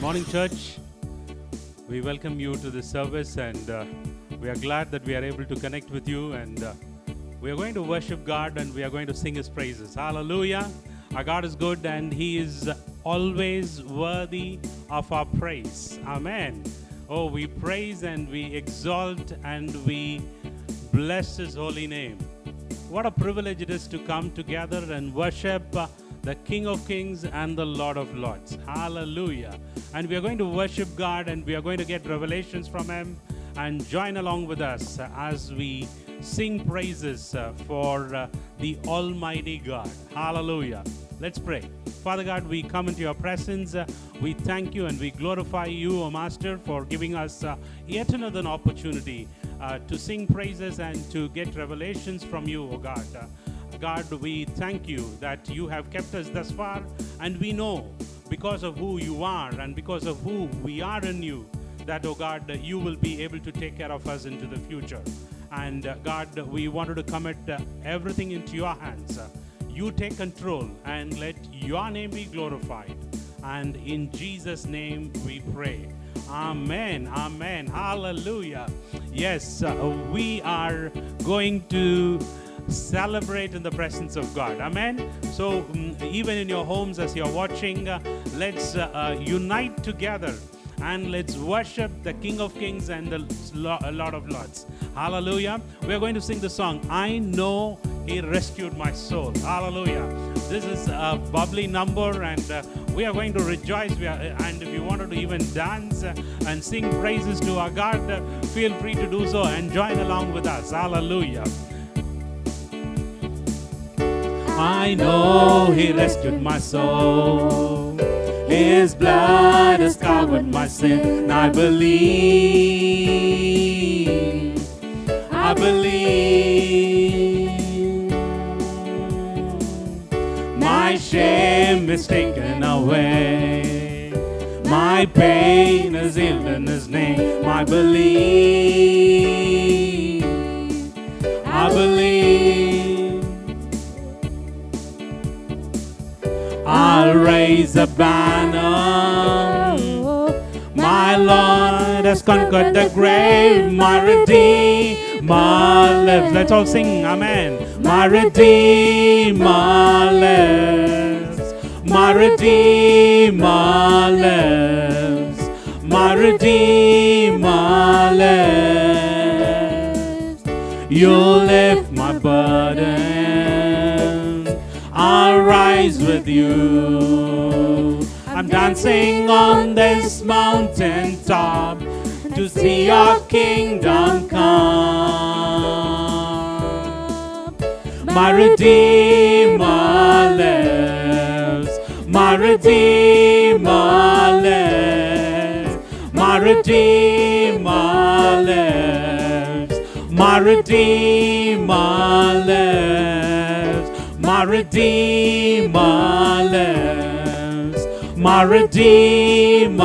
Morning, church. We welcome you to this service, and we are glad that we are able to connect with you. And we are going to worship God, and we are going to sing His praises. Hallelujah! Our God is good, and He is always worthy of our praise. Amen. Oh, we praise and we exalt and we bless His holy name. What a privilege it is to come together and worship the King of Kings and the Lord of Lords. Hallelujah. And we are going to worship God, and we are going to get revelations from Him, and join along with us as we sing praises for the Almighty God. Hallelujah. Let's pray. Father God, we come into your presence. We thank you and we glorify you, O Master, for giving us yet another opportunity to sing praises and to get revelations from you, O God. God, we thank you that you have kept us thus far, and we know because of who you are and because of who we are in you, that, oh God, you will be able to take care of us into the future. And God, we wanted to commit everything into your hands. You take control and let your name be glorified. And in Jesus' name we pray. Amen. Amen. Hallelujah. Yes, we are going to celebrate in the presence of God. Amen. So even in your homes as you're watching, let's unite together and let's worship the King of Kings and the Lord of Lords. Hallelujah. We're going to sing the song, I Know He Rescued My Soul. Hallelujah. This is a bubbly number, and we are going to rejoice. And if you wanted to even dance and sing praises to our God, feel free to do so and join along with us. Hallelujah. I know He rescued my soul. His blood has covered my sin. I believe. My shame is taken away. My pain is healed in His name. I believe. I'll raise a banner. My Lord has conquered the grave. My Redeemer lives. Let's all sing, amen. My Redeemer lives. My Redeemer lives. My Redeemer lives. You lift my burden. I'll rise with you. I'm dancing on this mountain top to see your kingdom come. My Redeemer lives. My Redeemer lives. My Redeemer lives. My Redeemer lives. My Redeemer lives. My Redeemer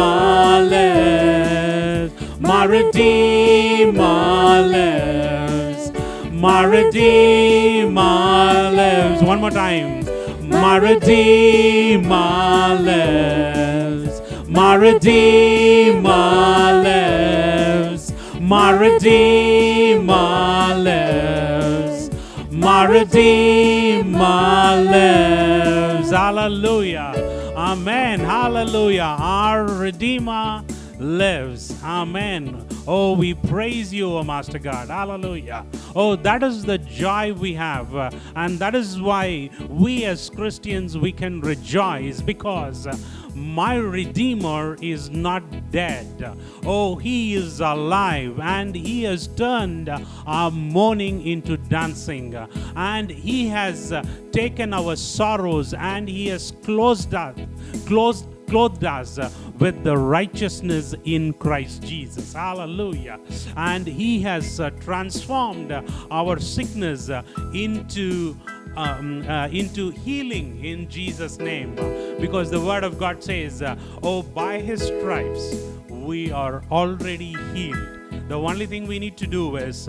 lives. My Redeemer lives. My Redeemer lives. One more time. My Redeemer lives. My Redeemer lives. My Redeemer lives. My Redeemer lives. Hallelujah. Amen. Hallelujah. Our Redeemer lives. Amen. Oh, we praise you, O Master God. Hallelujah. Oh, that is the joy we have. And that is why we as Christians, we can rejoice, because my Redeemer is not dead. Oh, He is alive, and He has turned our mourning into dancing. And He has taken our sorrows, and He has clothed us with the righteousness in Christ Jesus. Hallelujah. And He has transformed our sickness into healing in Jesus' name. Because the Word of God says, oh, by His stripes we are already healed. The only thing we need to do is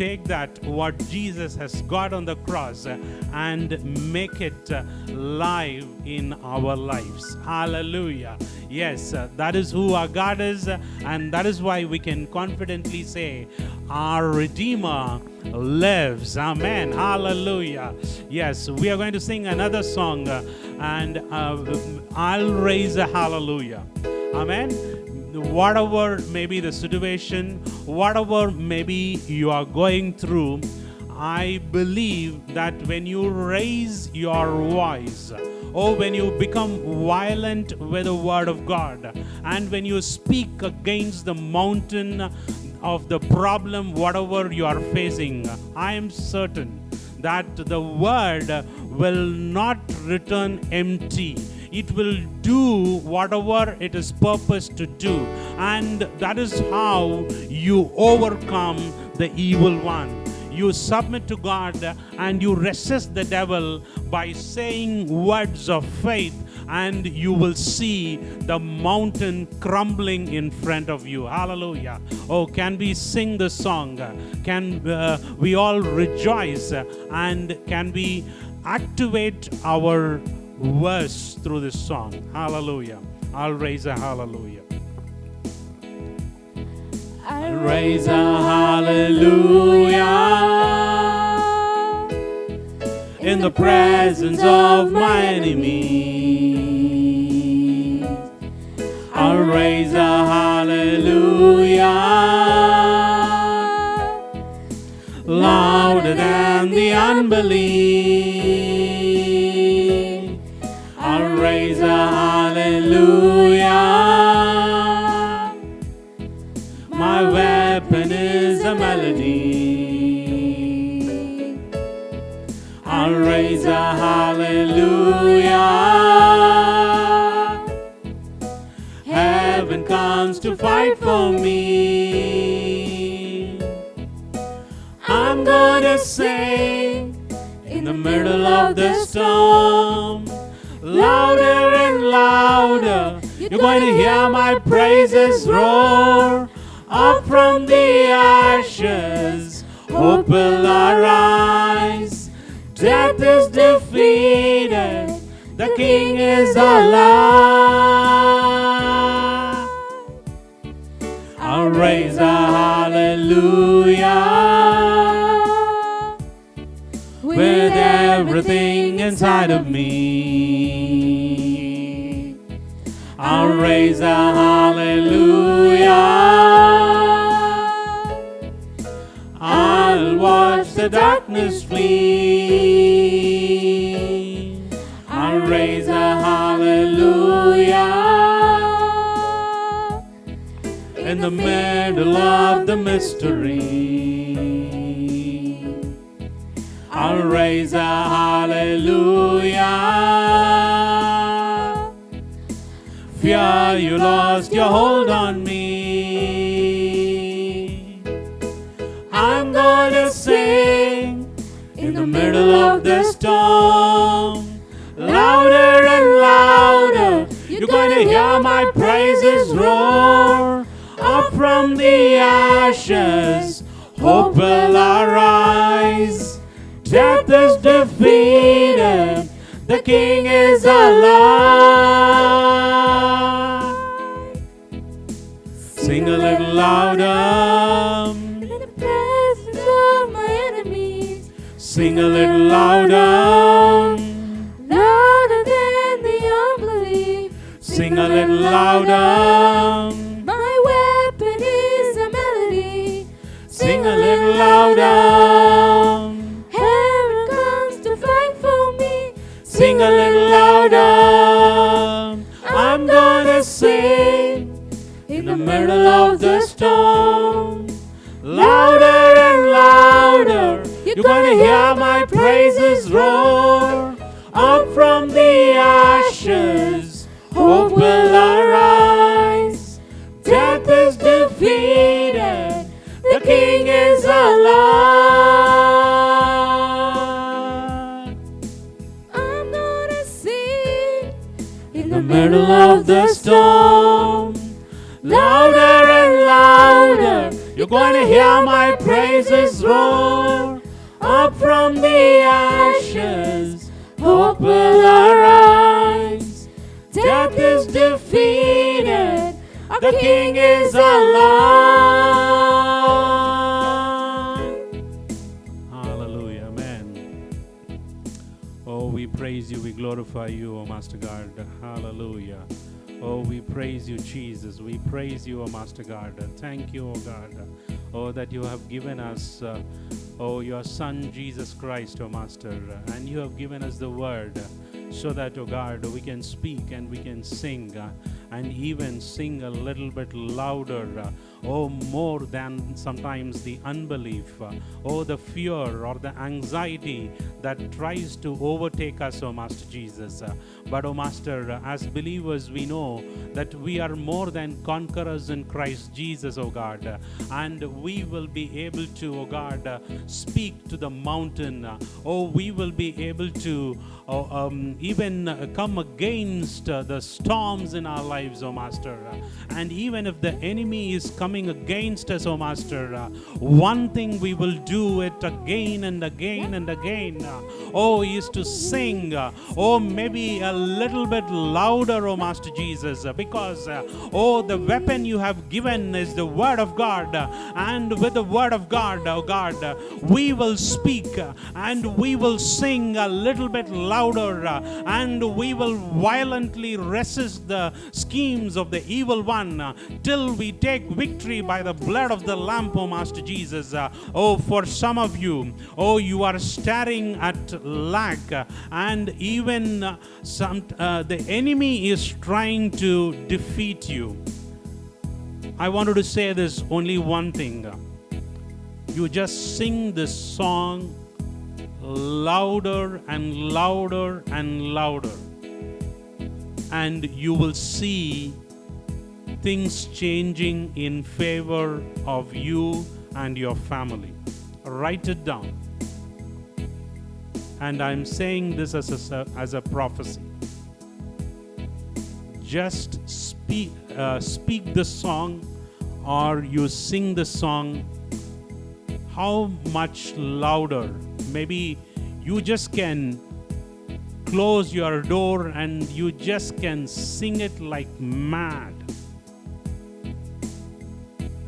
take that, what Jesus has got on the cross, and make it live in our lives. Hallelujah. Yes, that is who our God is, and that is why we can confidently say, our Redeemer lives. Amen. Hallelujah. Yes, we are going to sing another song, and I'll raise a hallelujah. Amen. Whatever may be the situation, whatever maybe you are going through, I believe that when you raise your voice, or when you become violent with the word of God, and when you speak against the mountain of the problem, whatever you are facing, I am certain that the word will not return empty. It will do whatever it is purposed to do. And that is how you overcome the evil one. You submit to God and you resist the devil by saying words of faith, and you will see the mountain crumbling in front of you. Hallelujah. Oh, can we sing the song? Can we all rejoice? And can we activate our verse through this song? Hallelujah. I'll raise a hallelujah. I'll raise a hallelujah in the presence of my enemies. I'll raise a hallelujah louder than the unbelief. I'll raise a hallelujah. My weapon is a melody. I'll raise a hallelujah. Heaven comes to fight for me. I'm gonna sing in the middle of the storm. Louder and louder, you're going to hear my praises roar. Up from the ashes, hope will arise. Death is defeated, the King is alive. I'll raise a hallelujah with everything inside of me. I'll raise a hallelujah. I'll watch the darkness flee. I'll raise a hallelujah in the middle of the mystery. I'll raise a hallelujah. Fear you lost your hold on me. I'm gonna sing in the middle of the storm. Louder and louder, you're gonna hear my praises roar. Up from the ashes, hope will arise. Death is defeated, the King is alive. Sing a little louder. In the presence of my enemies. Sing a little louder. Louder than the unbelief. Sing a little louder. My weapon is a melody. Sing a little louder. Heaven comes to fight for me. Sing a little louder. I'm gonna sing in the middle of the storm. Louder and louder, you're gonna hear my praises roar. Up from the ashes, hope will arise. Death is defeated, the King is alive. I'm gonna sing In the middle of the storm, louder and louder, you're going to hear my praises roar. Up from the ashes, hope will arise. Death is defeated, the King is alive. Hallelujah, amen. Oh, we praise you, we glorify you, O Master God. Hallelujah. Oh, we praise you, Jesus. We praise you, O Master God. Thank you, O God. Oh, that you have given us, your Son, Jesus Christ, O Master. And you have given us the word so that, O God, we can speak and we can sing and even sing a little bit louder. More than sometimes the unbelief, the fear or the anxiety that tries to overtake us, O Master Jesus. But, O Master, as believers, we know that we are more than conquerors in Christ Jesus, O God. And we will be able to, O God, speak to the mountain. We will be able to even come against the storms in our lives, O Master. And even if the enemy is coming against us, O Master, one thing we will do it again and again and again, is to sing, maybe a little bit louder, O Master Jesus, because, the weapon you have given is the Word of God, and with the Word of God, O God, we will speak and we will sing a little bit louder, and we will violently resist the schemes of the evil one till we take victory by the blood of the Lamb, O Master Jesus. For some of you, you are staring at lack, and even the enemy is trying to defeat you. I wanted to say this only one thing. You just sing this song louder and louder and louder, and you will see things changing in favor of you and your family. Write it down. And I'm saying this as a prophecy. Just speak the song, or you sing the song. How much louder? Maybe you just can close your door and you just can sing it like mad.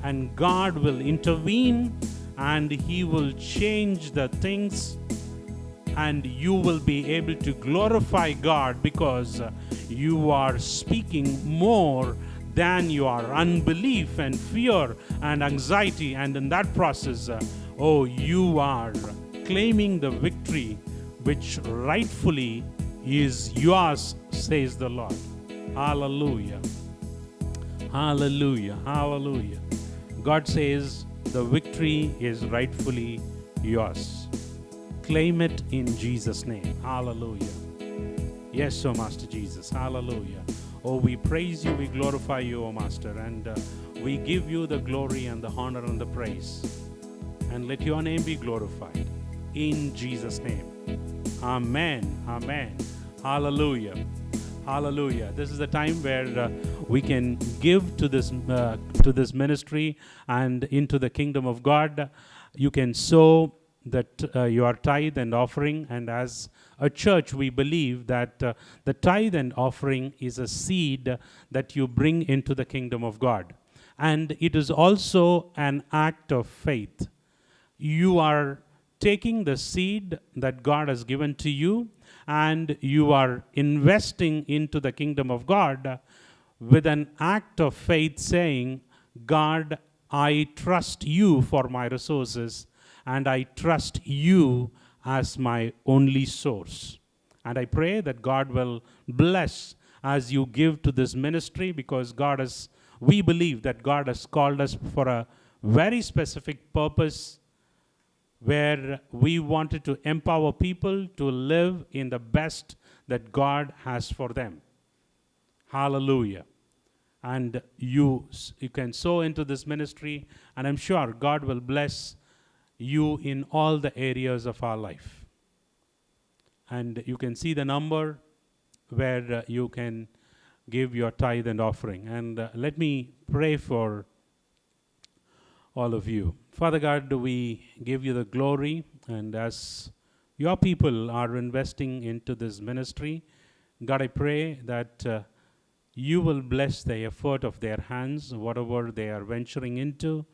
And God will intervene and He will change the things, and you will be able to glorify God because you are speaking more than your unbelief and fear and anxiety. And in that process, you are claiming the victory which rightfully is yours, says the Lord. Hallelujah. Hallelujah. Hallelujah. God says the victory is rightfully yours. Claim it in Jesus' name. Hallelujah. Yes, O Master Jesus. Hallelujah. We praise you, we glorify you, O Master, and we give you the glory and the honor and the praise. And let your name be glorified. In Jesus' name. Amen. Amen. Hallelujah. Hallelujah. This is the time where we can give to this ministry and into the kingdom of God. You can sow that your tithe and offering, and as a church we believe that the tithe and offering is a seed that you bring into the kingdom of God, and it is also an act of faith. You are taking the seed that God has given to you and you are investing into the kingdom of God with an act of faith, saying, God, I trust you for my resources, and I trust you as my only source. And I pray that God will bless as you give to this ministry, because we believe that God has called us for a very specific purpose, where we wanted to empower people to live in the best that God has for them. Hallelujah. And you can sow into this ministry, and I'm sure God will bless you in all the areas of our life. And you can see the number where you can give your tithe and offering. And let me pray for all of you. Father God, we give you the glory, and as your people are investing into this ministry, God, I pray that you will bless the effort of their hands, whatever they are venturing into.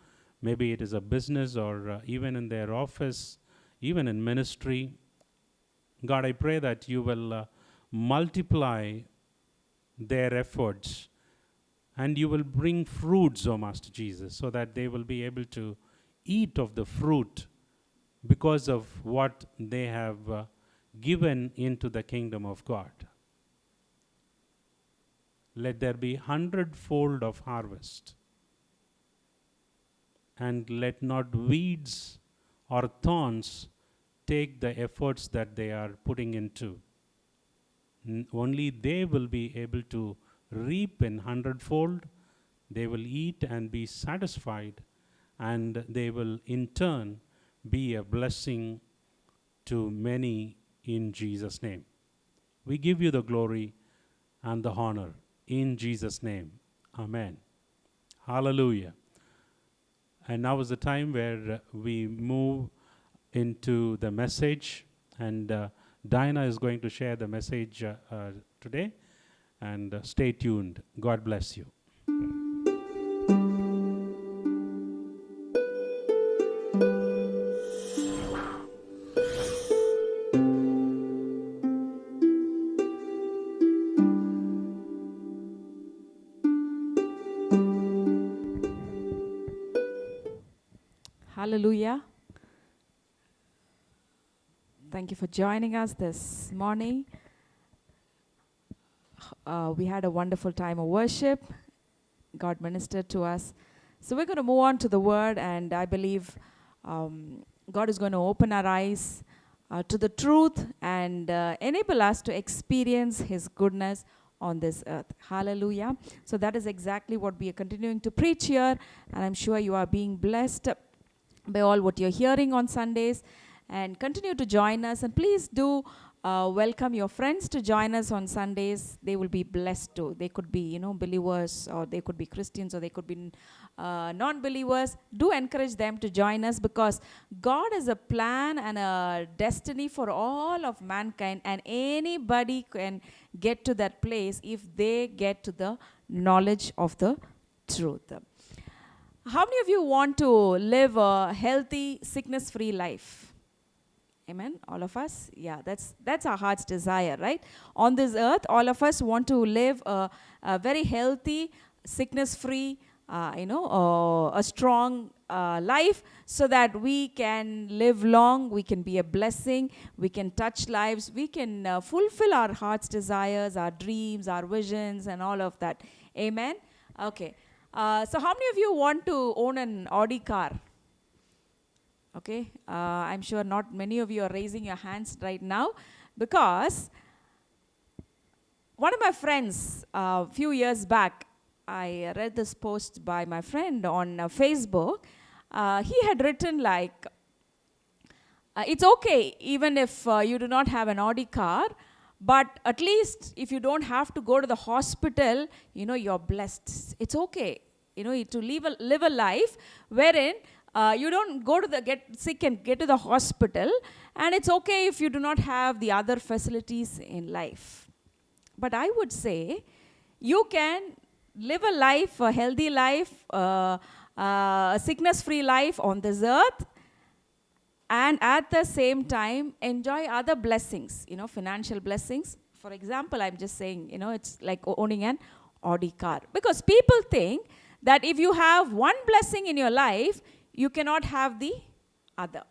Maybe it is a business or even in their office, even in ministry. God, I pray that you will multiply their efforts and you will bring fruits, O Master Jesus, so that they will be able to eat of the fruit because of what they have given into the kingdom of God. Let there be 100-fold of harvest, and let not weeds or thorns take the efforts that they are putting into. Only they will be able to reap in 100-fold. They will eat and be satisfied, and they will in turn be a blessing to many in Jesus' name. We give you the glory and the honor in Jesus' name. Amen. Hallelujah. And now is the time where we move into the message, and Diana is going to share the message today, and stay tuned. God bless you. Hallelujah. Thank you for joining us this morning. We had a wonderful time of worship. God ministered to us. So we're going to move on to the word, and I believe God is going to open our eyes to the truth and enable us to experience His goodness on this earth. Hallelujah. So that is exactly what we are continuing to preach here, and I'm sure you are being blessed by all what you're hearing on Sundays, and continue to join us, and please do welcome your friends to join us on Sundays. They will be blessed too. They could be, believers, or they could be Christians, or they could be non-believers. Do encourage them to join us, because God has a plan and a destiny for all of mankind, and anybody can get to that place if they get to the knowledge of the truth. How many of you want to live a healthy, sickness-free life? Amen. All of us? Yeah, that's our heart's desire, right? On this earth, all of us want to live a very healthy, sickness-free, a strong life, so that we can live long, we can be a blessing, we can touch lives, we can fulfill our heart's desires, our dreams, our visions, and all of that. Amen. Okay. So how many of you want to own an Audi car? Okay, I'm sure not many of you are raising your hands right now, because one of my friends, a few years back, I read this post by my friend on Facebook. He had written like, it's okay even if you do not have an Audi car, but at least if you don't have to go to the hospital, you're blessed. It's okay, to live a life wherein you don't get sick and get to the hospital, and it's okay if you do not have the other facilities in life. But I would say you can live a life, a healthy life, a sickness-free life on this earth, and at the same time enjoy other blessings, financial blessings. For example, I'm just saying, it's like owning an Audi car. Because people think that if you have one blessing in your life, you cannot have the other.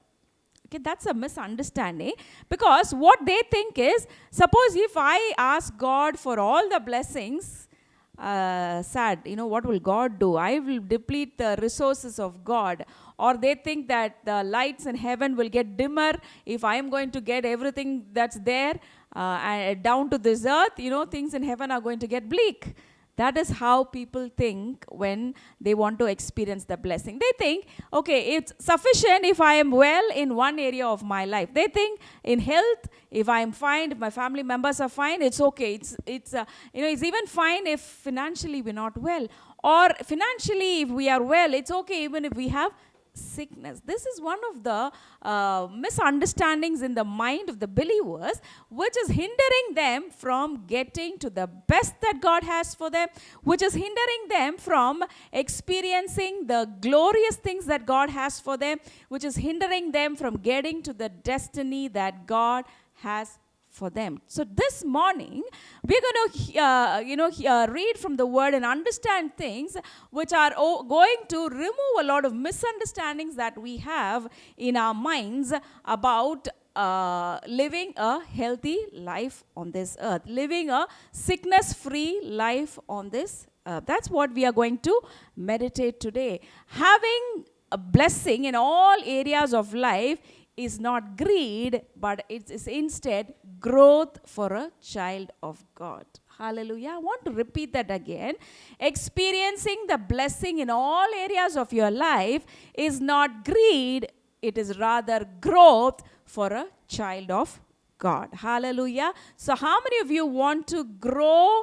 Okay, that's a misunderstanding, because what they think is, suppose if I ask God for all the blessings, what will God do? I will deplete the resources of God. Or they think that the lights in heaven will get dimmer if I am going to get everything that's there down to this earth. Things in heaven are going to get bleak. That is how people think when they want to experience the blessing. They think, okay, it's sufficient if I am well in one area of my life. They think in health, if I am fine, if my family members are fine, it's okay. It's even fine if financially we're not well. Or financially, if we are well, it's okay even if we have sickness. This is one of the misunderstandings in the mind of the believers, which is hindering them from getting to the best that God has for them, which is hindering them from experiencing the glorious things that God has for them, which is hindering them from getting to the destiny that God has for them. So this morning, we're going to read from the word and understand things which are going to remove a lot of misunderstandings that we have in our minds about living a healthy life on this earth, living a sickness-free life on this earth. That's what we are going to meditate today. Having a blessing in all areas of life is not greed, but it is instead growth for a child of God. Hallelujah. I want to repeat that again. Experiencing the blessing in all areas of your life is not greed, it is rather growth for a child of God. Hallelujah. So how many of you want to grow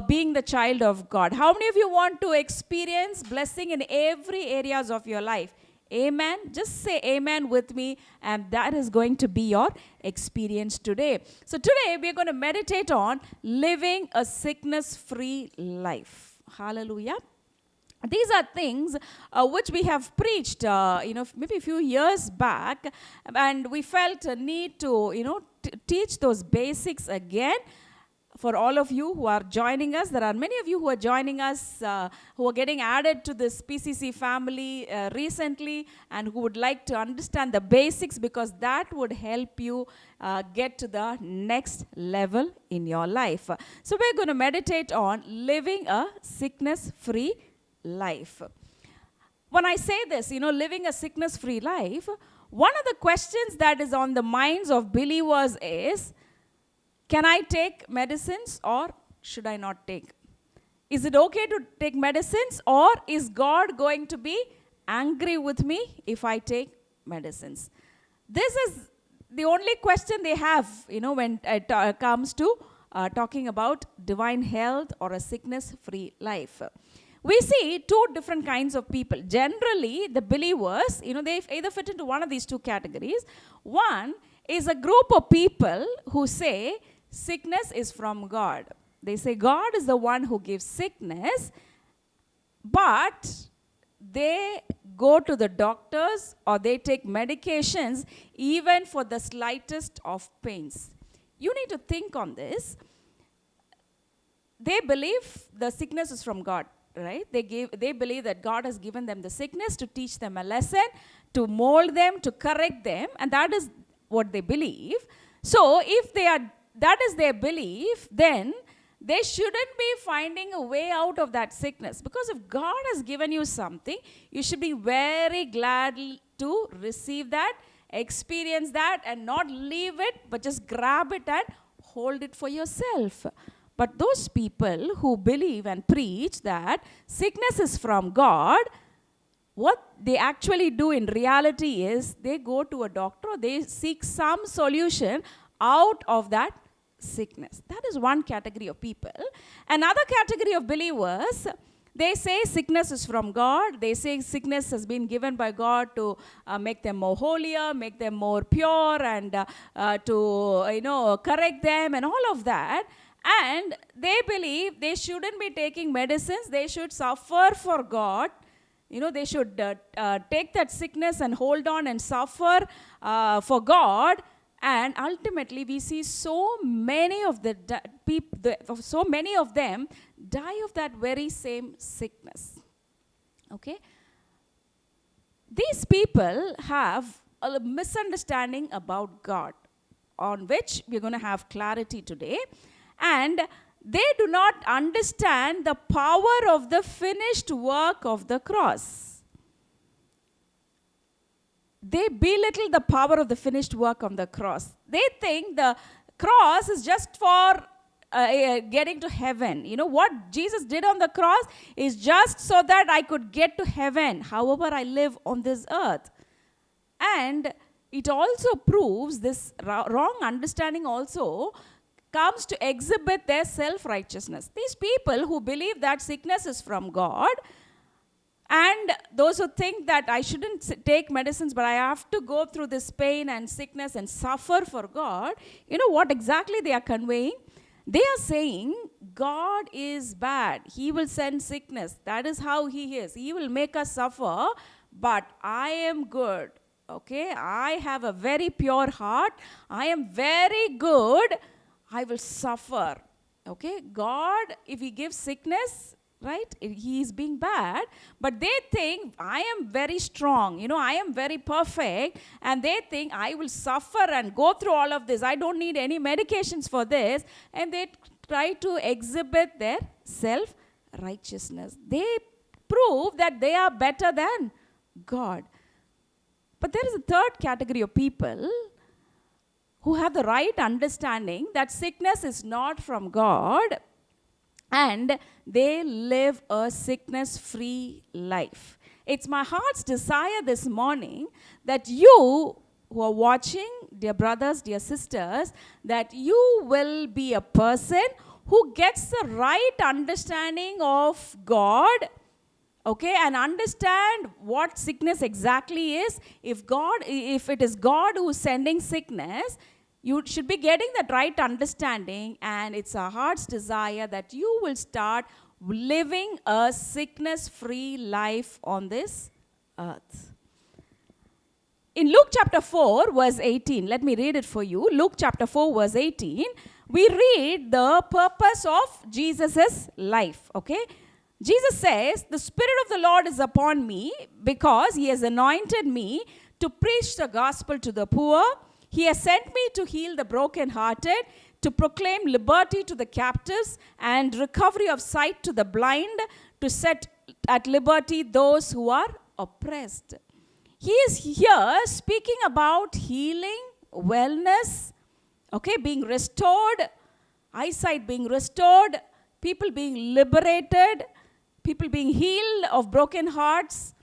being the child of God? How many of you want to experience blessing in every areas of your life? Amen. Just say amen with me, and that is going to be your experience today. So today we are going to meditate on living a sickness-free life. Hallelujah. These are things which we have preached, maybe a few years back, and we felt a need to, teach those basics again. For all of you who are joining us, there are many of you who are joining us who are getting added to this PCC family recently and who would like to understand the basics, because that would help you get to the next level in your life. So we're going to meditate on living a sickness-free life. When I say this, living a sickness-free life, one of the questions that is on the minds of believers is, can I take medicines or should I not take? Is it okay to take medicines, or is God going to be angry with me if I take medicines? This is the only question they have, when it comes to talking about divine health or a sickness-free life. We see two different kinds of people. Generally, the believers, they either fit into one of these two categories. One is a group of people who say, sickness is from God. They say God is the one who gives sickness, but they go to the doctors or they take medications even for the slightest of pains. You need to think on this. They believe the sickness is from God, right? They believe that God has given them the sickness to teach them a lesson, to mold them, to correct them, and that is what they believe. So if that is their belief, then they shouldn't be finding a way out of that sickness. Because if God has given you something, you should be very glad to receive that, experience that, and not leave it, but just grab it and hold it for yourself. But those people who believe and preach that sickness is from God, what they actually do in reality is they go to a doctor, they seek some solution out of that sickness. That is one category of people. Another category of believers, they say sickness is from God. They say sickness has been given by God to make them more holier, make them more pure, and to correct them and all of that. And they believe they shouldn't be taking medicines. They should suffer for God. They should take that sickness and hold on and suffer for God. And ultimately, we see so many of them die of that very same sickness. Okay? These people have a misunderstanding about God, on which we're going to have clarity today. And they do not understand the power of the finished work of the cross. They belittle the power of the finished work on the cross. They think the cross is just for getting to heaven. You know, what Jesus did on the cross is just so that I could get to heaven, however I live on this earth. And it also proves this wrong understanding also comes to exhibit their self-righteousness. These people who believe that sickness is from God, and those who think that I shouldn't take medicines, but I have to go through this pain and sickness and suffer for God, you know what exactly they are conveying? They are saying God is bad. He will send sickness. That is how He is. He will make us suffer, but I am good. Okay, I have a very pure heart. I am very good. I will suffer. Okay, God, if He gives sickness, right, He is being bad, but they think I am very strong, you know, I am very perfect, and they think I will suffer and go through all of this. I don't need any medications for this, and they try to exhibit their self-righteousness. They prove that they are better than God. But there is a third category of people who have the right understanding that sickness is not from God, and they live a sickness-free life. It's my heart's desire this morning that you who are watching, dear brothers, dear sisters, that you will be a person who gets the right understanding of God, okay, and understand what sickness exactly is. If it is God who is sending sickness, you should be getting that right understanding, and it's our heart's desire that you will start living a sickness-free life on this earth. In Luke chapter 4, verse 18, let me read it for you. Luke chapter 4, verse 18, we read the purpose of Jesus' life, okay? Jesus says, "The Spirit of the Lord is upon me because He has anointed me to preach the gospel to the poor. He has sent me to heal the brokenhearted, to proclaim liberty to the captives and recovery of sight to the blind, to set at liberty those who are oppressed." He is here speaking about healing, wellness, okay, being restored, eyesight being restored, people being liberated, people being healed of broken hearts.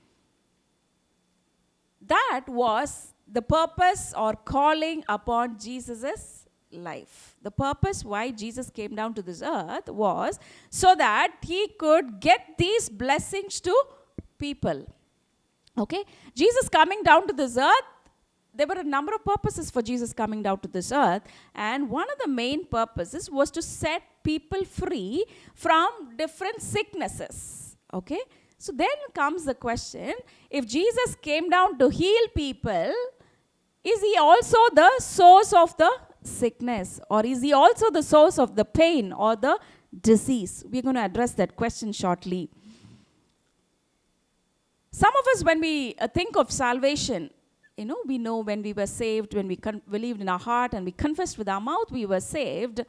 That was the purpose or calling upon Jesus' life. The purpose why Jesus came down to this earth was so that He could get these blessings to people. Okay? Jesus coming down to this earth, there were a number of purposes for Jesus coming down to this earth, and one of the main purposes was to set people free from different sicknesses. Okay? So then comes the question, if Jesus came down to heal people, is He also the source of the sickness? Or is He also the source of the pain or the disease? We're going to address that question shortly. Some of us, when we think of salvation, you know, we know when we were saved, when we believed in our heart and we confessed with our mouth, we were saved.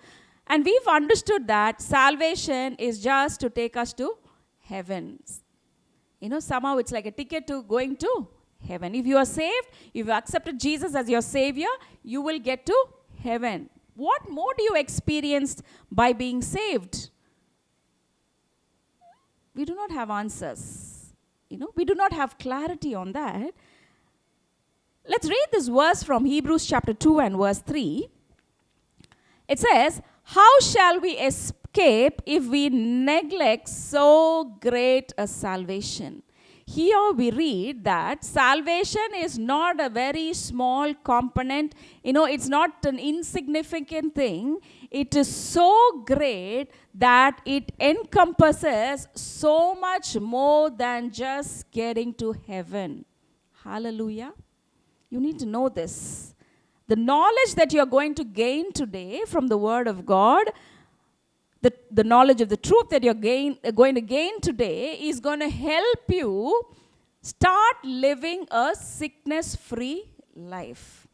And we've understood that salvation is just to take us to heaven. You know, somehow it's like a ticket to going to heaven. If you are saved, if you accepted Jesus as your Savior, you will get to heaven. What more do you experience by being saved? We do not have answers. You know, we do not have clarity on that. Let's read this verse from Hebrews chapter 2 and verse 3. It says, "How shall we escape if we neglect so great a salvation?" Here we read that salvation is not a very small component. You know, it's not an insignificant thing. It is so great that it encompasses so much more than just getting to heaven. Hallelujah. You need to know this. The knowledge that you're going to gain today from the Word of God, the knowledge of the truth that you're going to gain today is going to help you start living a sickness-free life.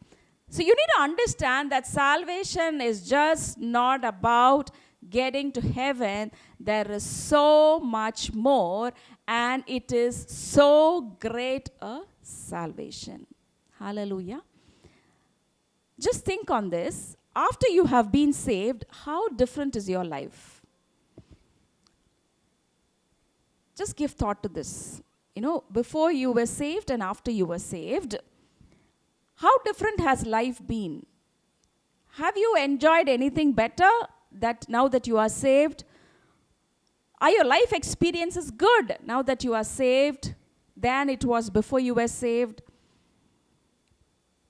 So you need to understand that salvation is just not about getting to heaven. There is so much more, and it is so great a salvation. Hallelujah. Just think on this. after you have been saved, how different is your life? Just give thought to this. Before you were saved and after you were saved, how different has life been? Have you enjoyed anything better that now that you are saved? Are your life experiences good now that you are saved than it was before you were saved?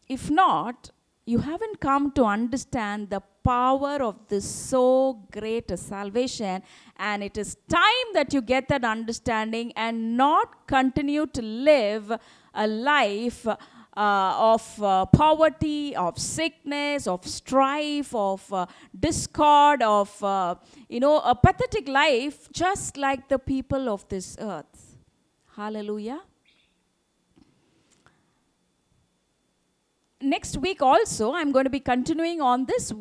If not, you haven't come to understand the power of this so great a salvation, and it is time that you get that understanding and not continue to live a life of poverty, of sickness, of strife, of discord, of a pathetic life, just like the people of this earth. Hallelujah. Next week also, I'm going to be continuing on this,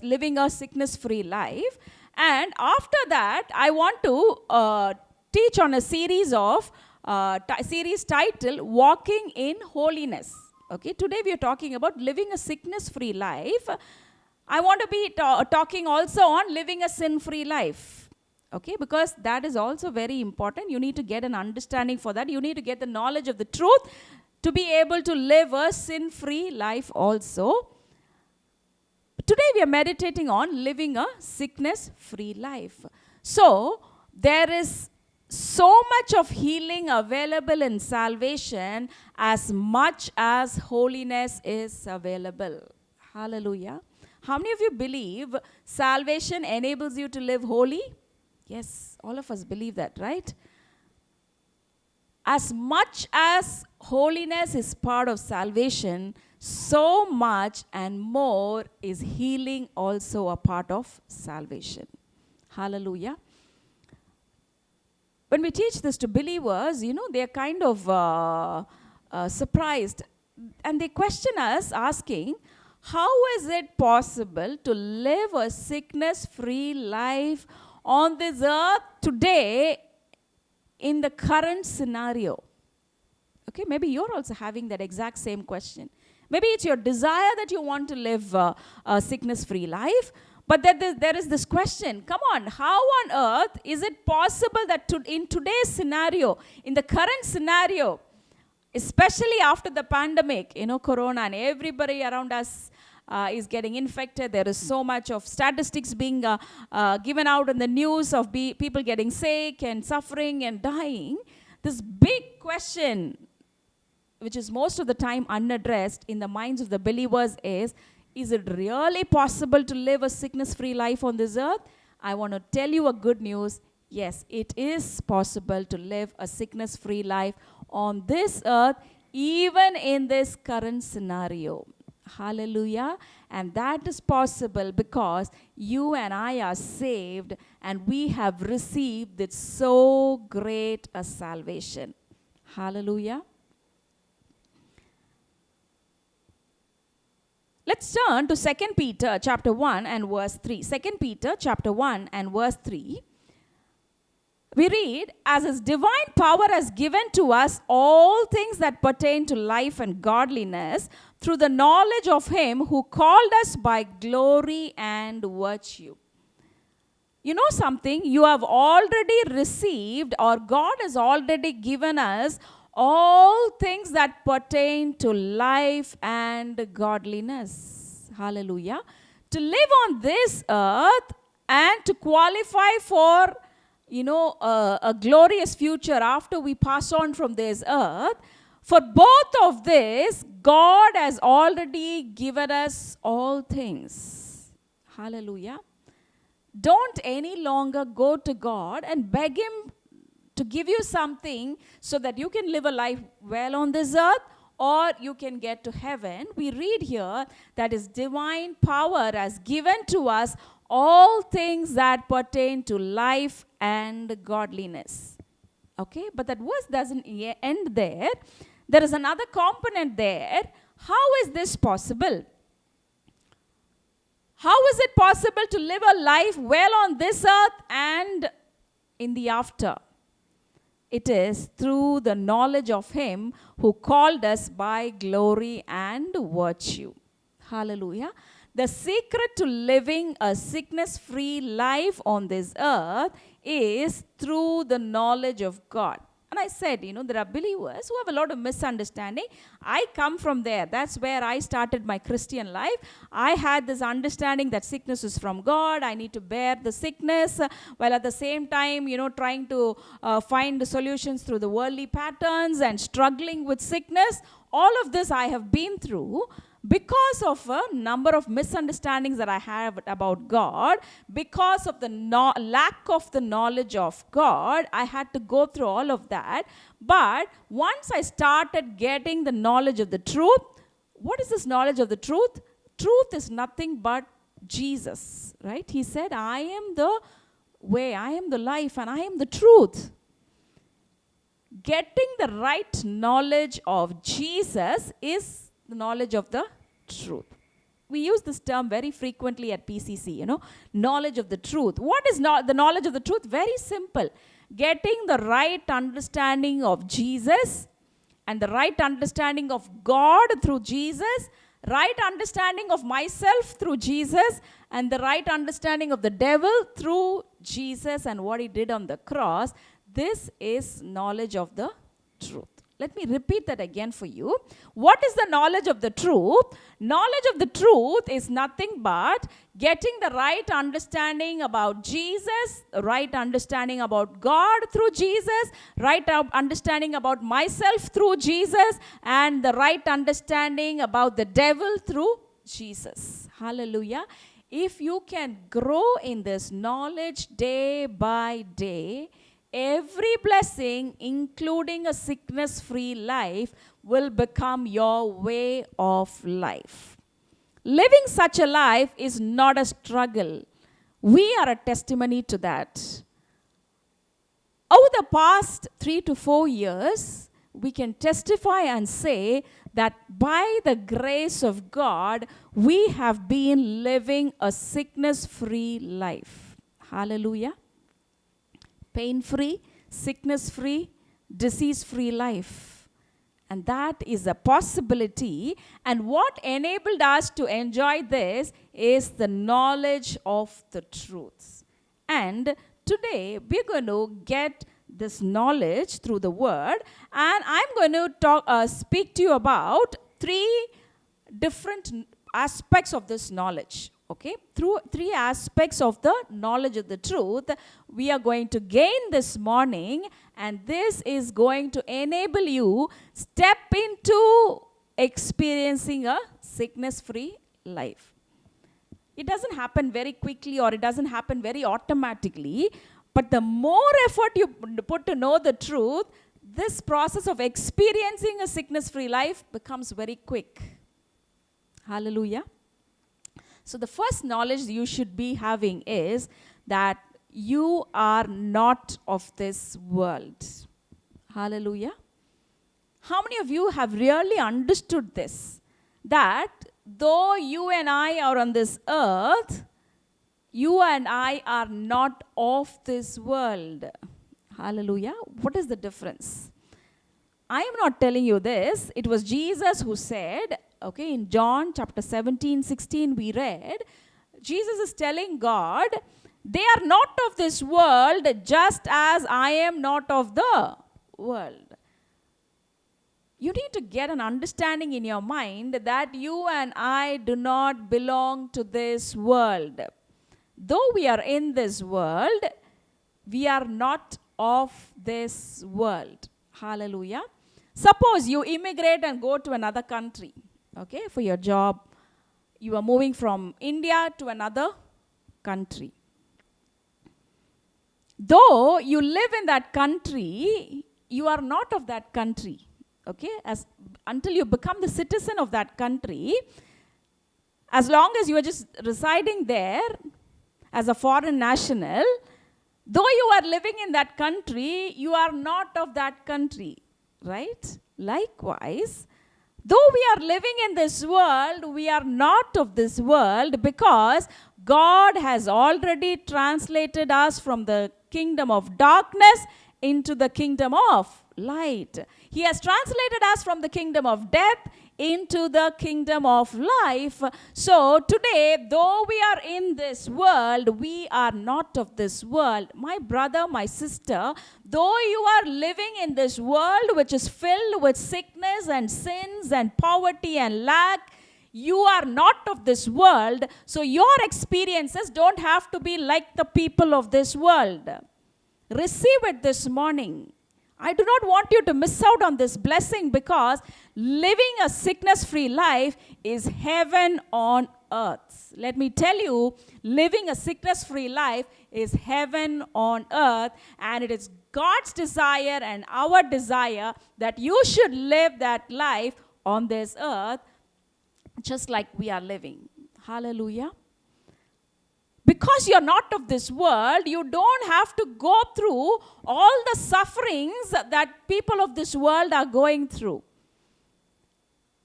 living a sickness-free life. And after that, I want to teach on a series of series titled Walking in Holiness. Okay, today we are talking about living a sickness-free life. I want to be talking also on living a sin-free life. Okay, because that is also very important. You need to get an understanding for that. You need to get the knowledge of the truth to be able to live a sin-free life also. Today we are meditating on living a sickness-free life. So, there is so much of healing available in salvation as much as holiness is available. Hallelujah. How many of you believe salvation enables you to live holy? Yes, all of us believe that, right? As much as holiness is part of salvation, so much and more is healing also a part of salvation. Hallelujah. When we teach this to believers, they're kind of surprised. And they question us asking, how is it possible to live a sickness-free life on this earth today in the current scenario? Okay, maybe you're also having that exact same question. Maybe it's your desire that you want to live a sickness-free life, but there is this question, come on, how on earth is it possible that in today's scenario, in the current scenario, especially after the pandemic, corona, and everybody around us is getting infected. There is so much of statistics being given out in the news of people getting sick and suffering and dying. This big question, which is most of the time unaddressed in the minds of the believers, is it really possible to live a sickness-free life on this earth? I want to tell you a good news. Yes, it is possible to live a sickness-free life on this earth, even in this current scenario. Hallelujah. And that is possible because you and I are saved and we have received this so great a salvation. Hallelujah. Let's turn to 2 Peter chapter 1 and verse 3. 2 Peter chapter 1 and verse 3. We read, as his divine power has given to us all things that pertain to life and godliness through the knowledge of him who called us by glory and virtue. You know something? You have already received, or God has already given us all things that pertain to life and godliness. Hallelujah. To live on this earth and to qualify for a glorious future after we pass on from this earth, for both of this, God has already given us all things. Hallelujah. Don't any longer go to God and beg him to give you something so that you can live a life well on this earth or you can get to heaven. We read here that his divine power has given to us all things that pertain to life and godliness. Okay, but that verse doesn't end there. There is another component there. How is this possible? How is it possible to live a life well on this earth and in the after? It is through the knowledge of him who called us by glory and virtue. Hallelujah. The secret to living a sickness free life on this earth is through the knowledge of God. And I said, there are believers who have a lot of misunderstanding. I come from there. That's where I started my Christian life. I had this understanding that sickness is from God. I need to bear the sickness, while at the same time, trying to find the solutions through the worldly patterns and struggling with sickness. All of this I have been through because of a number of misunderstandings that I have about God. Because of the lack of the knowledge of God, I had to go through all of that. But once I started getting the knowledge of the truth, what is this knowledge of the truth? Truth is nothing but Jesus, right? He said, I am the way, I am the life, and I am the truth. Getting the right knowledge of Jesus is the knowledge of the truth. We use this term very frequently at PCC, knowledge of the truth. What is the knowledge of the truth? Very simple. Getting the right understanding of Jesus and the right understanding of God through Jesus, right understanding of myself through Jesus, and the right understanding of the devil through Jesus and what he did on the cross. This is knowledge of the truth. Let me repeat that again for you. What is the knowledge of the truth? Knowledge of the truth is nothing but getting the right understanding about Jesus, right understanding about God through Jesus, right understanding about myself through Jesus, and the right understanding about the devil through Jesus. Hallelujah. If you can grow in this knowledge day by day, every blessing, including a sickness-free life, will become your way of life. Living such a life is not a struggle. We are a testimony to that. Over the past 3 to 4 years, we can testify and say that by the grace of God, we have been living a sickness-free life. Hallelujah. Pain-free, sickness-free, disease-free life. And that is a possibility. And what enabled us to enjoy this is the knowledge of the truths. And today, we're going to get this knowledge through the word. And I'm going to speak to you about 3 different aspects of this knowledge. Okay, through 3 aspects of the knowledge of the truth, we are going to gain this morning, and this is going to enable you step into experiencing a sickness-free life. It doesn't happen very quickly, or it doesn't happen very automatically, but the more effort you put to know the truth, this process of experiencing a sickness-free life becomes very quick. Hallelujah. So the first knowledge you should be having is that you are not of this world. Hallelujah. How many of you have really understood this? That though you and I are on this earth, you and I are not of this world. Hallelujah. What is the difference? I am not telling you this. It was Jesus who said, okay, in John chapter 17, 16, we read, Jesus is telling God, they are not of this world, just as I am not of the world. You need to get an understanding in your mind that you and I do not belong to this world. Though we are in this world, we are not of this world. Hallelujah. Suppose you immigrate and go to another country. Okay, for your job, you are moving from India to another country. Though you live in that country, you are not of that country. Okay, until you become the citizen of that country, as long as you are just residing there as a foreign national, though you are living in that country, you are not of that country, right? Likewise, though we are living in this world, we are not of this world, because God has already translated us from the kingdom of darkness into the kingdom of light. He has translated us from the kingdom of death into the kingdom of life. So today, though we are in this world, we are not of this world. My brother, my sister, though you are living in this world which is filled with sickness and sins and poverty and lack, you are not of this world. So your experiences don't have to be like the people of this world. Receive it this morning. I do not want you to miss out on this blessing, because living a sickness-free life is heaven on earth. Let me tell you, living a sickness-free life is heaven on earth, and it is God's desire and our desire that you should live that life on this earth just like we are living. Hallelujah. Because you're not of this world, you don't have to go through all the sufferings that people of this world are going through.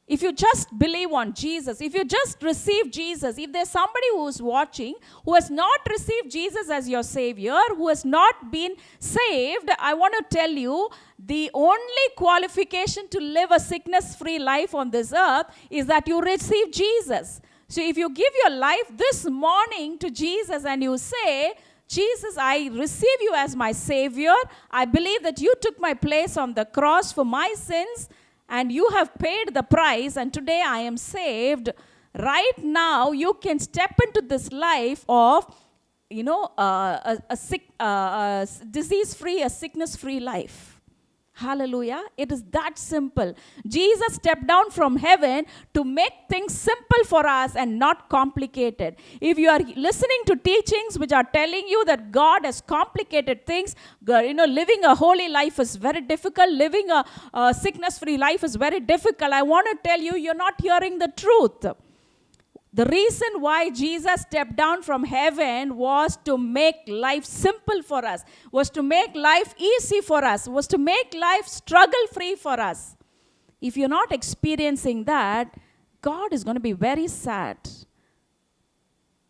If you just believe on Jesus, if you just receive Jesus, if there's somebody who's watching who has not received Jesus as your Savior, who has not been saved, I want to tell you, the only qualification to live a sickness-free life on this earth is that you receive Jesus. So if you give your life this morning to Jesus and you say, Jesus, I receive you as my Savior. I believe that you took my place on the cross for my sins and you have paid the price, and today I am saved. Right now, you can step into this life of, a disease-free, a sickness-free life. Hallelujah. It is that simple. Jesus stepped down from heaven to make things simple for us and not complicated. If you are listening to teachings which are telling you that God has complicated things, living a holy life is very difficult, living a sickness-free life is very difficult, I want to tell you, you're not hearing the truth. The reason why Jesus stepped down from heaven was to make life simple for us, was to make life easy for us, was to make life struggle-free for us. If you're not experiencing that, God is going to be very sad.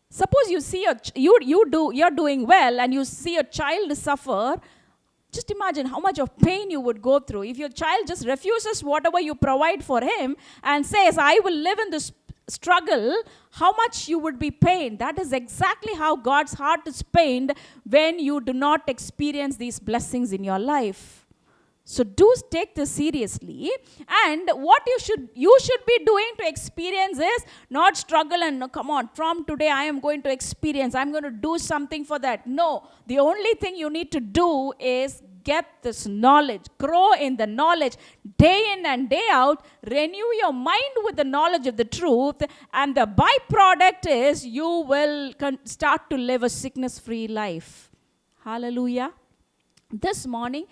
Suppose you see you're doing well and you see a child suffer. Just imagine how much of pain you would go through. If your child just refuses whatever you provide for him and says, I will live in this struggle, how much you would be pained. That is exactly how God's heart is pained when you do not experience these blessings in your life. So do take this seriously, and what you should be doing to experience is not struggle and no, come on, from today I am going to experience, I'm going to do something for that. No, the only thing you need to do is get this knowledge, grow in the knowledge day in and day out, renew your mind with the knowledge of the truth, and the byproduct is you will start to live a sickness-free life. Hallelujah. This morning,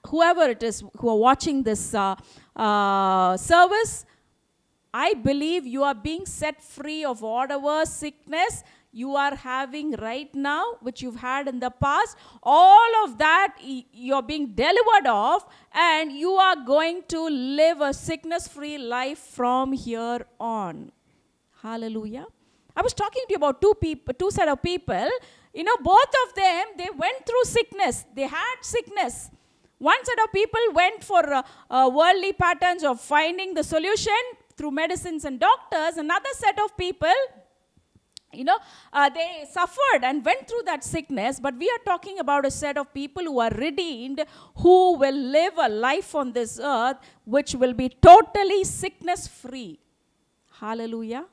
whoever it is who are watching this service, I believe you are being set free of whatever sickness you are having right now, which you've had in the past. All of that you're being delivered of, and you are going to live a sickness-free life from here on. Hallelujah. I was talking to you about two set of people. Both of them, they went through sickness. They had sickness. One set of people went for worldly patterns of finding the solution through medicines and doctors. Another set of people, they suffered and went through that sickness, but we are talking about a set of people who are redeemed, who will live a life on this earth which will be totally sickness-free. Hallelujah.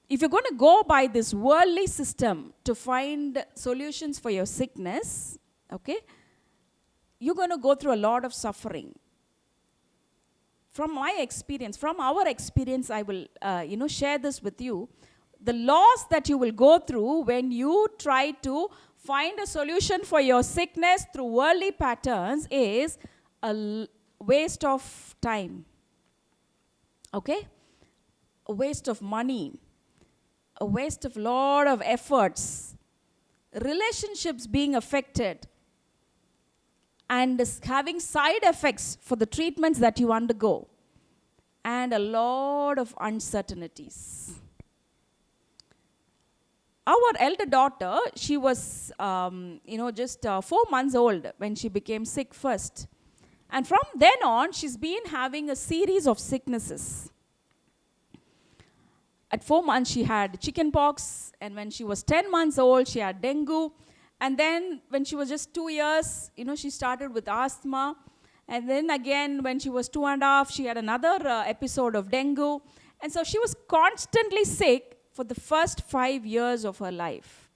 If you're going to go by this worldly system to find solutions for your sickness, okay, you're going to go through a lot of suffering. From my experience, from our experience, I will, share this with you. The loss that you will go through when you try to find a solution for your sickness through worldly patterns is a waste of time. Okay? A waste of money. A waste of lot of efforts. Relationships being affected. And having side effects for the treatments that you undergo, and a lot of uncertainties. our elder daughter, she was, just 4 months old when she became sick first. And from then on, she's been having a series of sicknesses. At 4 months, she had chicken pox, and when she was 10 months old, she had dengue. And then when she was just 2 years, she started with asthma. And then again, when she was 2.5, she had another episode of dengue. And so she was constantly sick for the first 5 years of her life.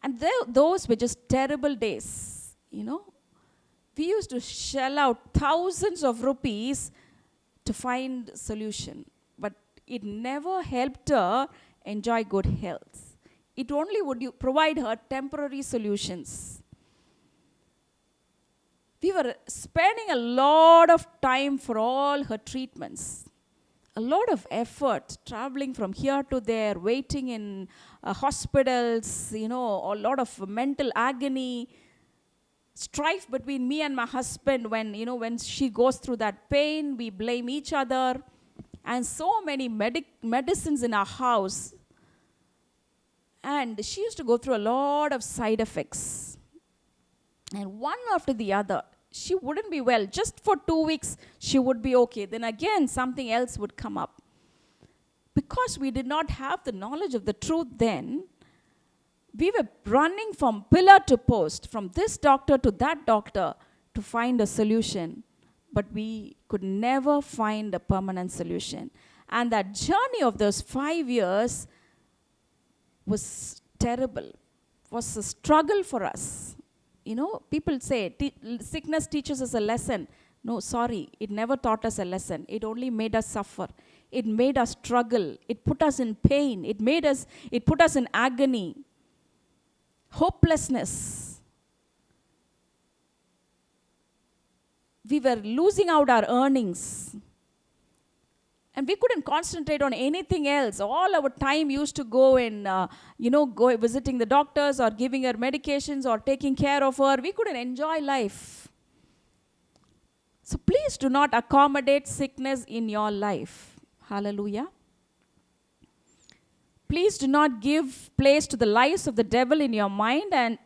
And those were just terrible days, We used to shell out thousands of rupees to find a solution. But it never helped her enjoy good health. It only would provide her temporary solutions. We were spending a lot of time for all her treatments. A lot of effort, traveling from here to there, waiting in hospitals, a lot of mental agony, strife between me and my husband when she goes through that pain, we blame each other, and so many medicines in our house. And she used to go through a lot of side effects. And one after the other, she wouldn't be well. Just for 2 weeks, she would be okay. Then again, something else would come up. Because we did not have the knowledge of the truth then, we were running from pillar to post, from this doctor to that doctor, to find a solution. But we could never find a permanent solution. And that journey of those 5 years was terrible, was a struggle for us. People say sickness teaches us a lesson. No, sorry, it never taught us a lesson. It only made us suffer. It made us struggle. It put us in pain. It put us in agony, hopelessness. We were losing out our earnings. And we couldn't concentrate on anything else. All our time used to go in, go visiting the doctors or giving her medications or taking care of her. We couldn't enjoy life. So please do not accommodate sickness in your life. Hallelujah. Please do not give place to the lies of the devil in your mind. And,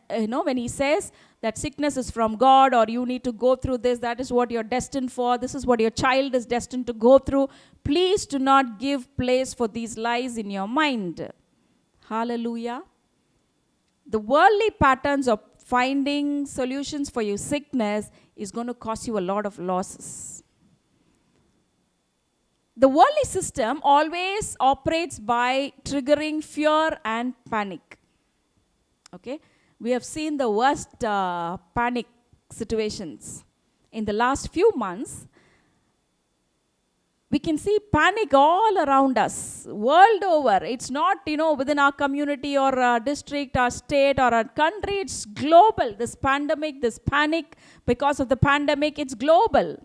when he says that sickness is from God or you need to go through this, that is what you're destined for, this is what your child is destined to go through, please do not give place for these lies in your mind. Hallelujah. The worldly patterns of finding solutions for your sickness is going to cause you a lot of losses. The worldly system always operates by triggering fear and panic. Okay? We have seen the worst panic situations. In the last few months, we can see panic all around us, world over. It's not, within our community or our district, our state or our country. It's global. This pandemic, this panic because of the pandemic, it's global.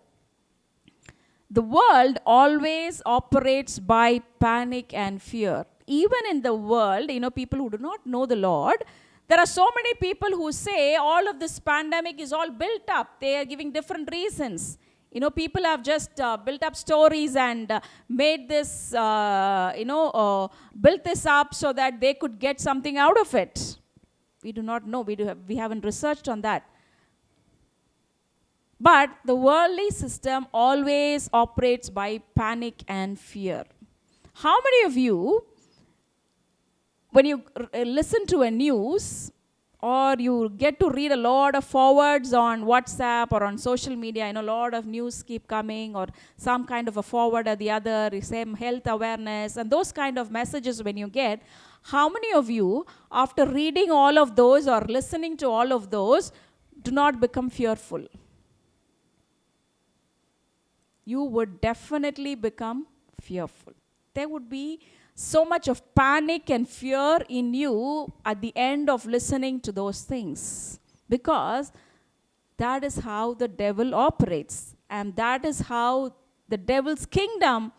The world always operates by panic and fear. Even in the world, people who do not know the Lord, there are so many people who say all of this pandemic is all built up. They are giving different reasons. People have just built up stories and made this, built this up so that they could get something out of it. We do not know. We haven't researched on that. But the worldly system always operates by panic and fear. How many of you, when you listen to a news or you get to read a lot of forwards on WhatsApp or on social media, a lot of news keep coming or some kind of a forward or the other, same health awareness and those kind of messages when you get, how many of you, after reading all of those or listening to all of those, do not become fearful? You would definitely become fearful. There would be so much of panic and fear in you at the end of listening to those things. Because that is how the devil operates. And that is how the devil's kingdom,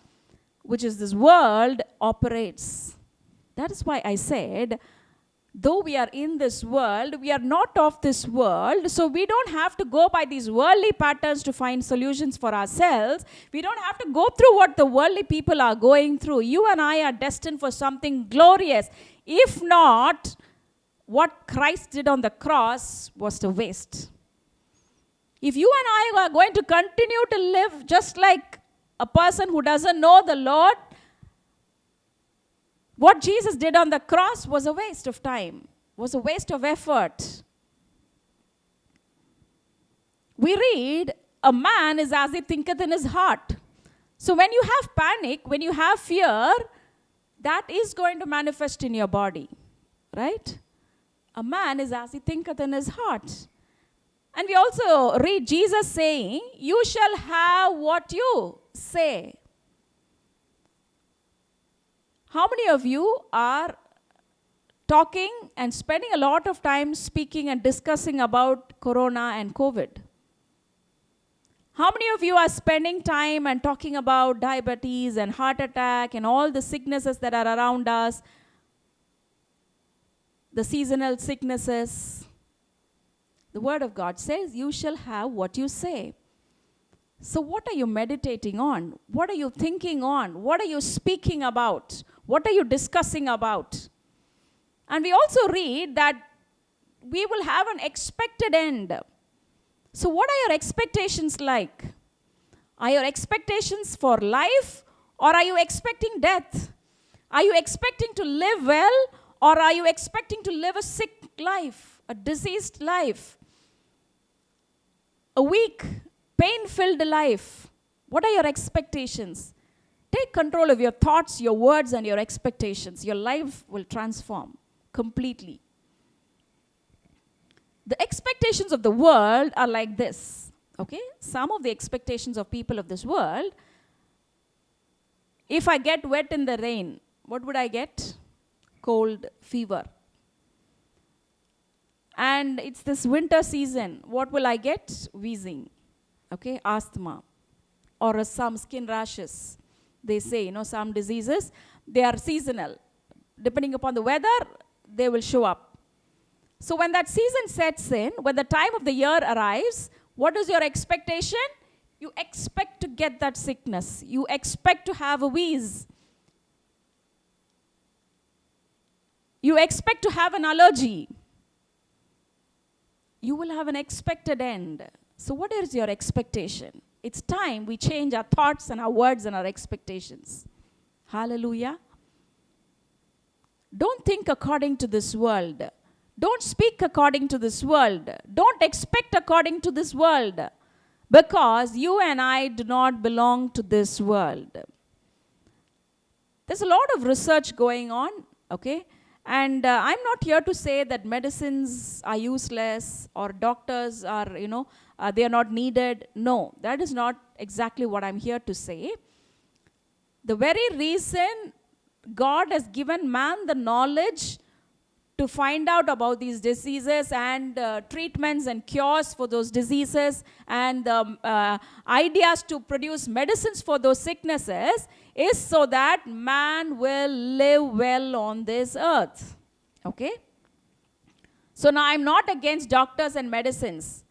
which is this world, operates. That is why I said, though we are in this world, we are not of this world, so we don't have to go by these worldly patterns to find solutions for ourselves. We don't have to go through what the worldly people are going through. You and I are destined for something glorious. If not, what Christ did on the cross was a waste. If you and I are going to continue to live just like a person who doesn't know the Lord, what Jesus did on the cross was a waste of time, was a waste of effort. We read, a man is as he thinketh in his heart. So when you have panic, when you have fear, that is going to manifest in your body, right? A man is as he thinketh in his heart. And we also read Jesus saying, you shall have what you say. How many of you are talking and spending a lot of time speaking and discussing about Corona and COVID? How many of you are spending time and talking about diabetes and heart attack and all the sicknesses that are around us, the seasonal sicknesses? The Word of God says, you shall have what you say. So what are you meditating on? What are you thinking on? What are you speaking about? What are you discussing about? And we also read that we will have an expected end. So what are your expectations like? Are your expectations for life, or are you expecting death? Are you expecting to live well, or are you expecting to live a sick life, a diseased life, a weak, pain-filled life? What are your expectations? Take control of your thoughts, your words, and your expectations. Your life will transform completely. The expectations of the world are like this, okay? Some of the expectations of people of this world, if I get wet in the rain, what would I get? Cold, fever. And it's this winter season, what will I get? Wheezing, okay? Asthma, or some skin rashes. They say, some diseases, they are seasonal. Depending upon the weather, they will show up. So when that season sets in, when the time of the year arrives, what is your expectation? You expect to get that sickness. You expect to have a wheeze. You expect to have an allergy. You will have an expected end. So what is your expectation? It's time we change our thoughts and our words and our expectations. Hallelujah. Don't think according to this world. Don't speak according to this world. Don't expect according to this world. Because you and I do not belong to this world. There's a lot of research going on, okay? And I'm not here to say that medicines are useless or doctors are, they are not needed. No, that is not exactly what I'm here to say. The very reason God has given man the knowledge to find out about these diseases and treatments and cures for those diseases and ideas to produce medicines for those sicknesses is so that man will live well on this earth. Okay? So now I'm not against doctors and medicines,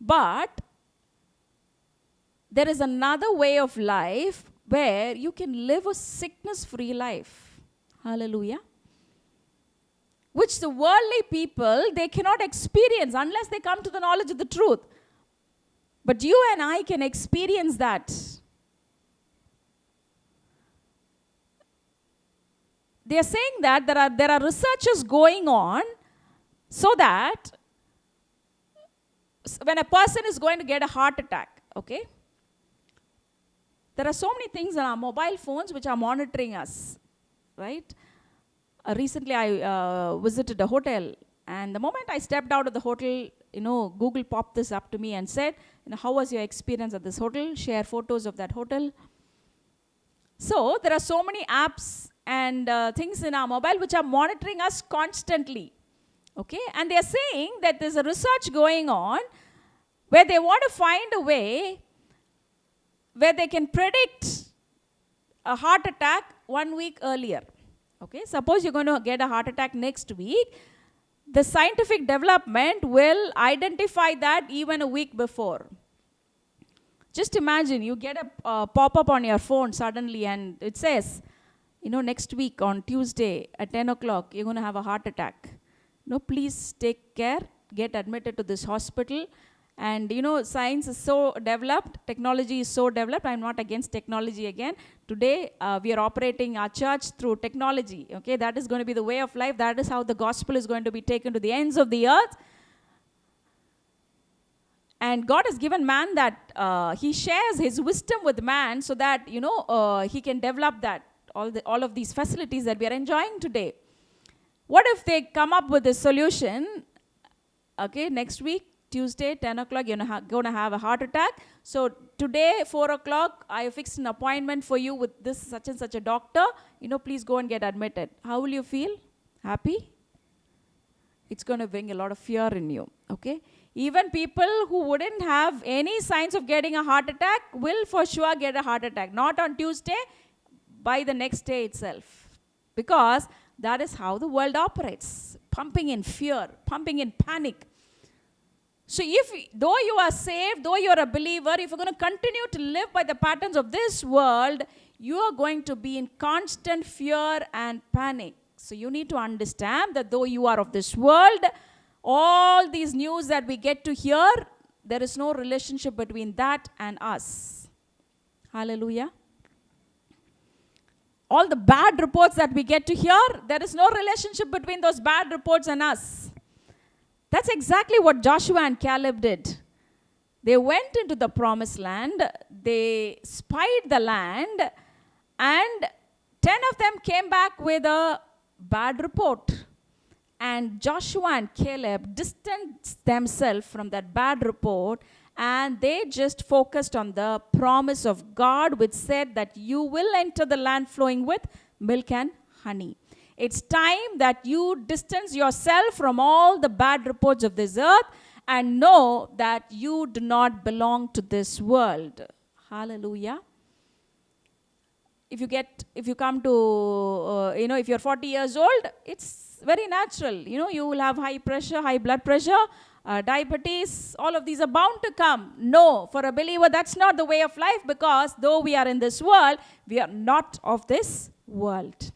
but there is another way of life where you can live a sickness-free life. Hallelujah. Which the worldly people, they cannot experience unless they come to the knowledge of the truth. But you and I can experience that. They are saying that there are researches going on so that when a person is going to get a heart attack, okay, there are so many things on our mobile phones which are monitoring us, right? Recently, I visited a hotel, and the moment I stepped out of the hotel, Google popped this up to me and said, how was your experience at this hotel? Share photos of that hotel. So there are so many apps and things in our mobile which are monitoring us constantly, okay? And they are saying that there's a research going on where they want to find a way where they can predict a heart attack 1 week earlier. Okay, suppose you're going to get a heart attack next week. The scientific development will identify that even a week before. Just imagine you get a pop-up on your phone suddenly and it says, next week on Tuesday at 10 o'clock, you're going to have a heart attack. Please take care, get admitted to this hospital. And science is so developed, technology is so developed. I'm not against technology again. Today, we are operating our church through technology. Okay, that is going to be the way of life. That is how the gospel is going to be taken to the ends of the earth. And God has given man that he shares his wisdom with man so that, he can develop that, all of these facilities that we are enjoying today. What if they come up with a solution, okay, next week, Tuesday, 10 o'clock, you're going to have a heart attack. So today, 4 o'clock, I fixed an appointment for you with this such and such a doctor. Please go and get admitted. How will you feel? Happy? It's going to bring a lot of fear in you, okay? Even people who wouldn't have any signs of getting a heart attack will for sure get a heart attack. Not on Tuesday, by the next day itself. Because that is how the world operates. Pumping in fear, pumping in panic. So though you are saved, though you are a believer, if you're going to continue to live by the patterns of this world, you are going to be in constant fear and panic. So you need to understand that though you are of this world, all these news that we get to hear, there is no relationship between that and us. Hallelujah. All the bad reports that we get to hear, there is no relationship between those bad reports and us. That's exactly what Joshua and Caleb did. They went into the promised land, they spied the land, and 10 of them came back with a bad report. And Joshua and Caleb distanced themselves from that bad report, and they just focused on the promise of God, which said that you will enter the land flowing with milk and honey. It's time that you distance yourself from all the bad reports of this earth and know that you do not belong to this world. Hallelujah. If you come to, if you're 40 years old, it's very natural. You will have high pressure, high blood pressure, diabetes, all of these are bound to come. No, for a believer, that's not the way of life, because though we are in this world, we are not of this world.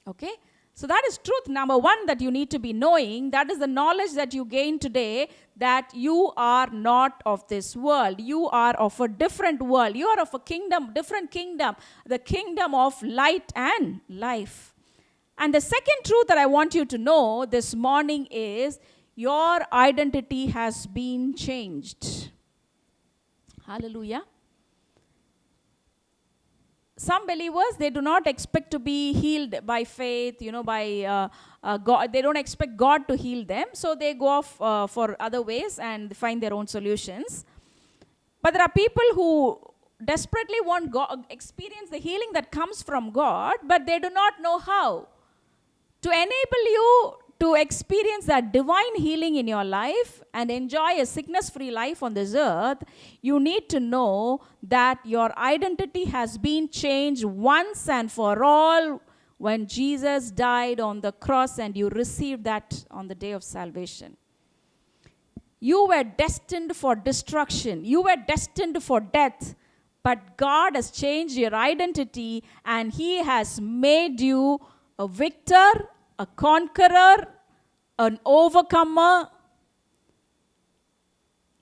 Okay? So that is truth number one that you need to be knowing. That is the knowledge that you gain today, that you are not of this world. You are of a different world. You are of a kingdom, different kingdom, the kingdom of light and life. And the second truth that I want you to know this morning is your identity has been changed. Hallelujah. Some believers, they do not expect to be healed by faith, by God. They don't expect God to heal them. So they go off for other ways and find their own solutions. But there are people who desperately want God, experience the healing that comes from God, but they do not know how. To enable you to experience that divine healing in your life and enjoy a sickness-free life on this earth, you need to know that your identity has been changed once and for all when Jesus died on the cross and you received that on the day of salvation. You were destined for destruction. You were destined for death. But God has changed your identity and He has made you a victor, a conqueror, an overcomer.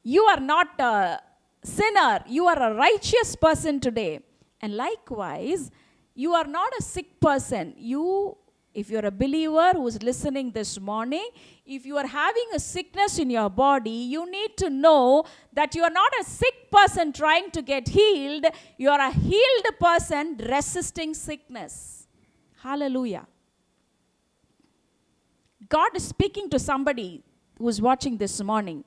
You are not a sinner. You are a righteous person today. And likewise, you are not a sick person. If you're a believer who is listening this morning, if you are having a sickness in your body, you need to know that you are not a sick person trying to get healed. You are a healed person resisting sickness. Hallelujah. God is speaking to somebody who is watching this morning.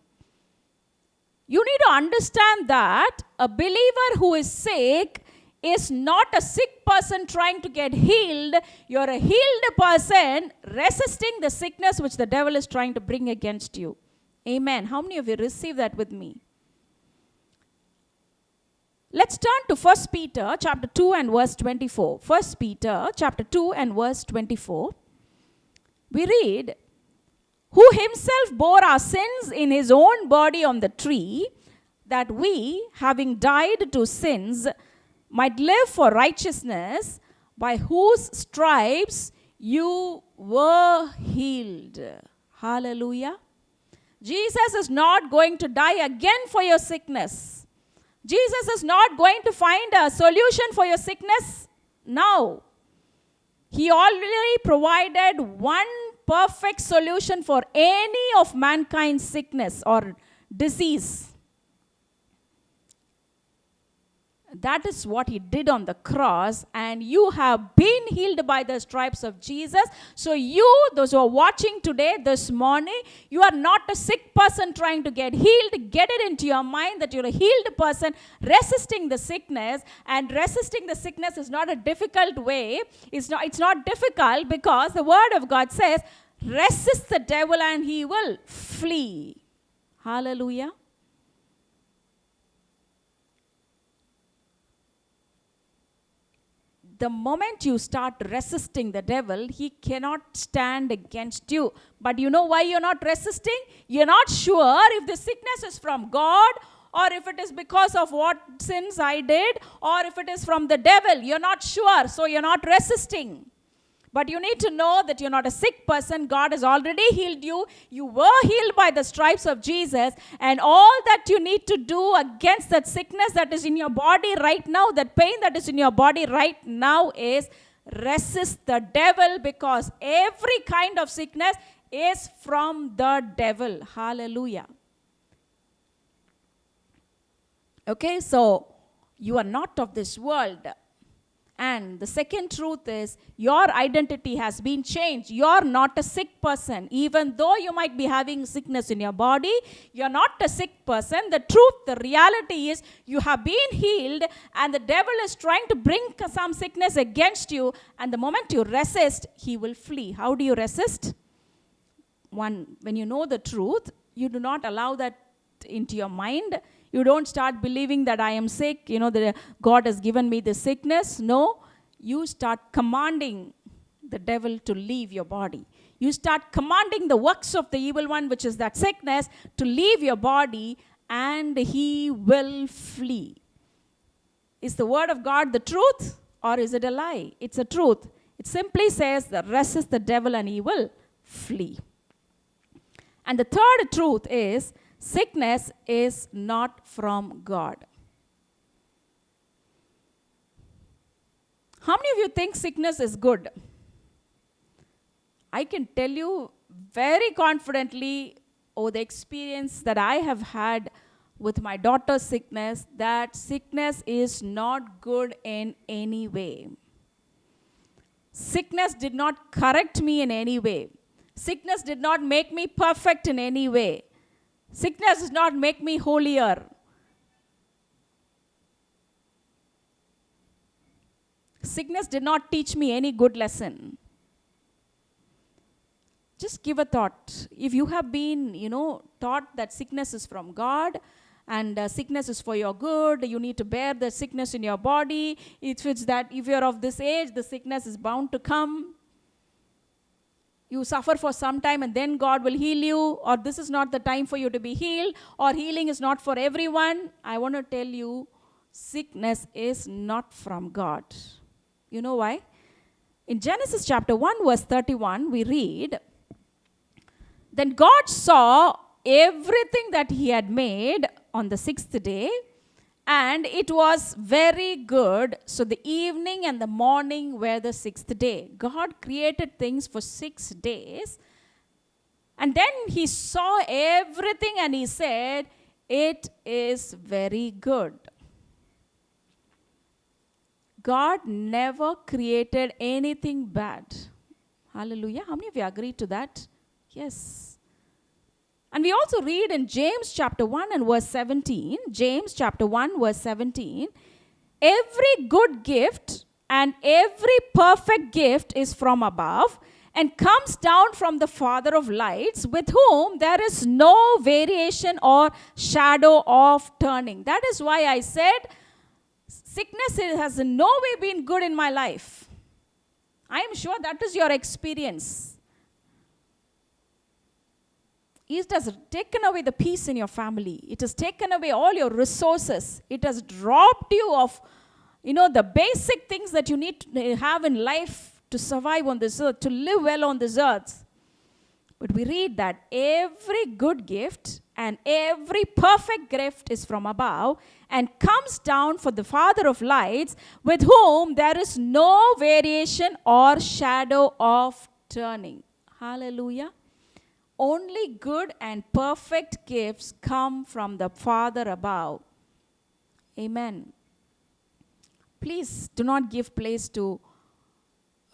You need to understand that a believer who is sick is not a sick person trying to get healed. You're a healed person resisting the sickness which the devil is trying to bring against you. Amen. How many of you receive that with me? Let's turn to 1 Peter chapter 2 and verse 24. 1 Peter chapter 2 and verse 24. We read, who himself bore our sins in his own body on the tree, that we, having died to sins, might live for righteousness, by whose stripes you were healed. Hallelujah. Jesus is not going to die again for your sickness. Jesus is not going to find a solution for your sickness now. He already provided one perfect solution for any of mankind's sickness or disease. That is what he did on the cross, and you have been healed by the stripes of Jesus. So you, those who are watching today, this morning, you are not a sick person trying to get healed. Get it into your mind that you're a healed person resisting the sickness, and resisting the sickness is not a difficult way. It's not difficult, because the word of God says, resist the devil and he will flee. Hallelujah. The moment you start resisting the devil, he cannot stand against you. But you know why you're not resisting? You're not sure if the sickness is from God, or if it is because of what sins I did, or if it is from the devil. You're not sure, so you're not resisting. But you need to know that you're not a sick person. God has already healed you. You were healed by the stripes of Jesus. And all that you need to do against that sickness that is in your body right now, that pain that is in your body right now, is resist the devil, because every kind of sickness is from the devil. Hallelujah. Okay, so you are not of this world. And the second truth is, your identity has been changed. You're not a sick person. Even though you might be having sickness in your body, you're not a sick person. The truth, the reality is, you have been healed, and the devil is trying to bring some sickness against you. And the moment you resist, he will flee. How do you resist? One, when you know the truth, you do not allow that into your mind. You don't start believing that I am sick, that God has given me this sickness. No, you start commanding the devil to leave your body. You start commanding the works of the evil one, which is that sickness, to leave your body, and he will flee. Is the word of God the truth, or is it a lie? It's a truth. It simply says that resist the devil and he will flee. And the third truth is, sickness is not from God. How many of you think sickness is good? I can tell you very confidently, over the experience that I have had with my daughter's sickness, that sickness is not good in any way. Sickness did not correct me in any way. Sickness did not make me perfect in any way. Sickness does not make me holier. Sickness did not teach me any good lesson. Just give a thought. If you have been, taught that sickness is from God, and sickness is for your good, you need to bear the sickness in your body. It's that if you're of this age, the sickness is bound to come. You suffer for some time and then God will heal you, or this is not the time for you to be healed, or healing is not for everyone. I want to tell you, sickness is not from God. You know why? In Genesis chapter 1 verse 31, we read, then God saw everything that he had made on the sixth day, and it was very good. So the evening and the morning were the sixth day. God created things for 6 days. And then he saw everything and he said, it is very good. God never created anything bad. Hallelujah. How many of you agree to that? Yes. And we also read in James chapter 1 and verse 17, James chapter 1 verse 17, every good gift and every perfect gift is from above and comes down from the Father of lights, with whom there is no variation or shadow of turning. That is why I said, sickness has in no way been good in my life. I am sure that is your experience. It has taken away the peace in your family. It has taken away all your resources. It has robbed you of, the basic things that you need to have in life to survive on this earth, to live well on this earth. But we read that every good gift and every perfect gift is from above and comes down from the Father of lights, with whom there is no variation or shadow of turning. Hallelujah. Only good and perfect gifts come from the Father above. Amen. Please do not give place to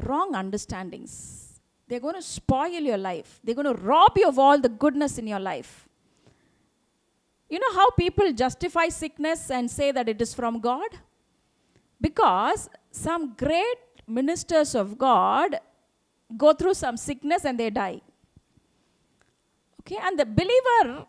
wrong understandings. They're going to spoil your life. They're going to rob you of all the goodness in your life. You know how people justify sickness and say that it is from God? Because some great ministers of God go through some sickness and they die. Okay, and the believer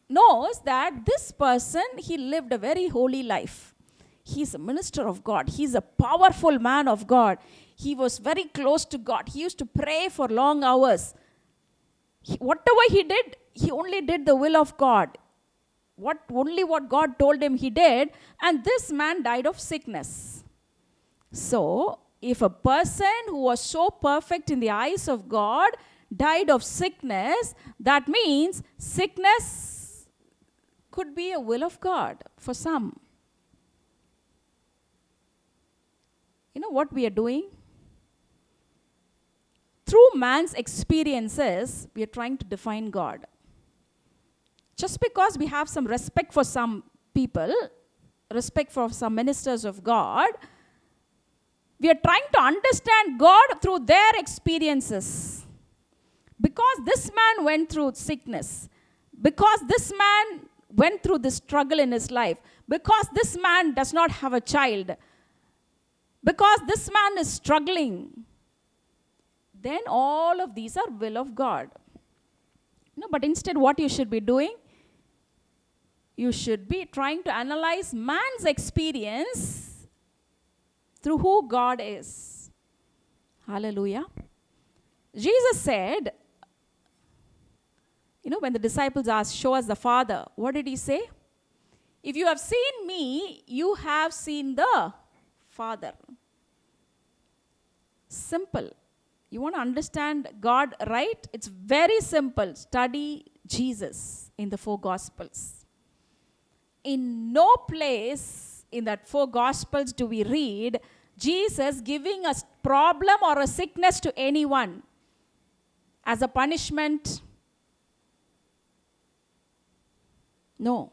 knows that this person, he lived a very holy life. He's a minister of God. He's a powerful man of God. He was very close to God. He used to pray for long hours. Whatever he did, he only did the will of God. Only what God told him he did, and this man died of sickness. So, if a person who was so perfect in the eyes of God died of sickness, that means sickness could be a will of God for some. You know what we are doing? Through man's experiences, we are trying to define God. Just because we have some respect for some people, respect for some ministers of God, we are trying to understand God through their experiences. Because this man went through sickness, because this man went through this struggle in his life, because this man does not have a child, because this man is struggling, then all of these are will of God. No, but instead what you should be doing, you should be trying to analyze man's experience through who God is. Hallelujah. Jesus said, when the disciples asked, show us the Father, what did he say? If you have seen me, you have seen the Father. Simple. You want to understand God right? It's very simple. Study Jesus in the 4 Gospels. In no place in that 4 Gospels do we read Jesus giving a problem or a sickness to anyone as a punishment. No.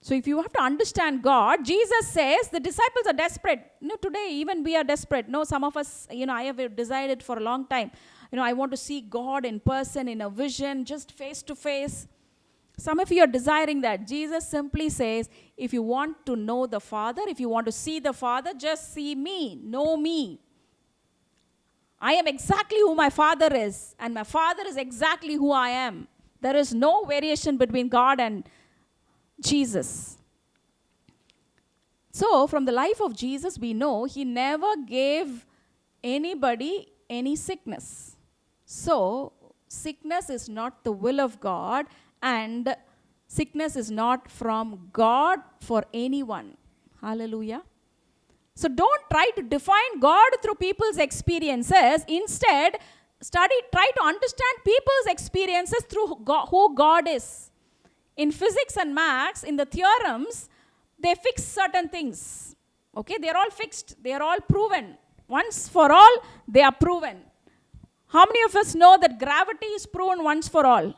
So if you have to understand God, Jesus says the disciples are desperate. Today even we are desperate. Some of us, I have desired it for a long time. I want to see God in person, in a vision, just face to face. Some of you are desiring that. Jesus simply says, if you want to know the Father, if you want to see the Father, just see me, know me. I am exactly who my Father is, and my Father is exactly who I am. There is no variation between God and Jesus. So, from the life of Jesus, we know he never gave anybody any sickness. So, sickness is not the will of God, and sickness is not from God for anyone. Hallelujah. So, don't try to define God through people's experiences. Instead, try to understand people's experiences through who God is. In physics and maths, in the theorems, they fix certain things. Okay, they're all fixed. They're all proven. Once for all, they are proven. How many of us know that gravity is proven once for all?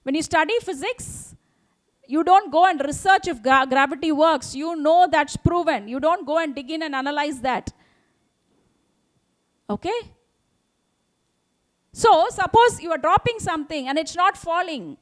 When you study physics, you don't go and research if gravity works. You know that's proven. You don't go and dig in and analyze that. Okay? So, suppose you are dropping something and it's not falling.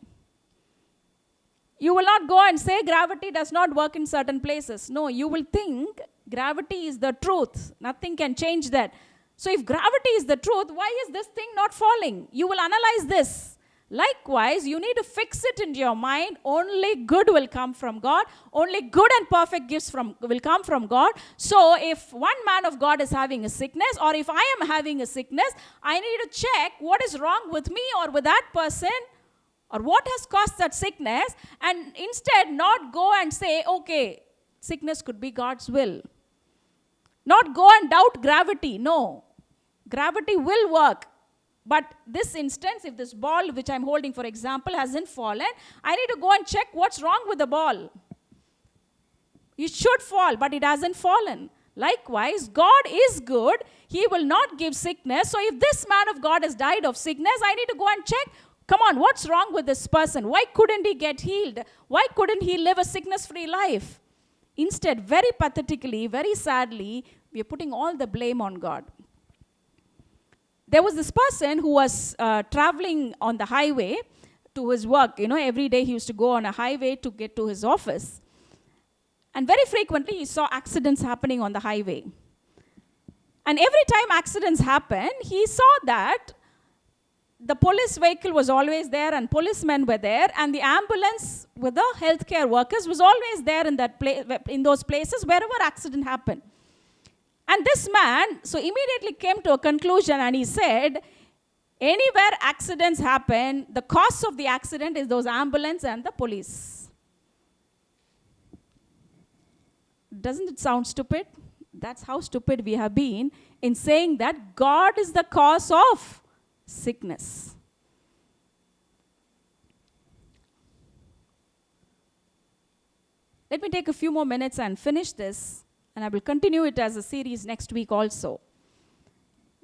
You will not go and say gravity does not work in certain places. No, you will think gravity is the truth. Nothing can change that. So if gravity is the truth, why is this thing not falling? You will analyze this. Likewise, you need to fix it into your mind. Only good will come from God. Only good and perfect gifts will come from God. So if one man of God is having a sickness, or if I am having a sickness, I need to check what is wrong with me or with that person, or what has caused that sickness, and instead not go and say, okay, sickness could be God's will. Not go and doubt gravity. No. Gravity will work. But this instance, if this ball which I'm holding, for example, hasn't fallen, I need to go and check what's wrong with the ball. It should fall, but it hasn't fallen. Likewise, God is good. He will not give sickness. So if this man of God has died of sickness, I need to go and check, come on, what's wrong with this person? Why couldn't he get healed? Why couldn't he live a sickness-free life? Instead, very pathetically, very sadly, we are putting all the blame on God. There was this person who was traveling on the highway to his work. Every day he used to go on a highway to get to his office. And very frequently he saw accidents happening on the highway. And every time accidents happened, he saw that the police vehicle was always there and policemen were there, and the ambulance with the healthcare workers was always there in those places wherever accident happened. And this man so immediately came to a conclusion, and he said, anywhere accidents happen, the cause of the accident is those ambulance and the police. Doesn't it sound stupid? That's how stupid we have been in saying that God is the cause of sickness. Let me take a few more minutes and finish this. And I will continue it as a series next week also.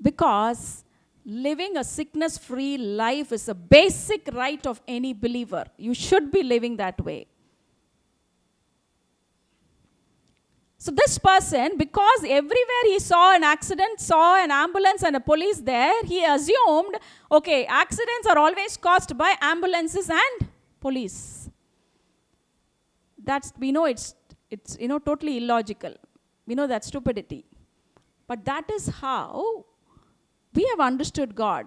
Because living a sickness-free life is a basic right of any believer. You should be living that way. So this person, because everywhere he saw an accident, saw an ambulance and a police there, he assumed, okay, accidents are always caused by ambulances and police. We know it's totally illogical. We know that's stupidity. But that is how we have understood God.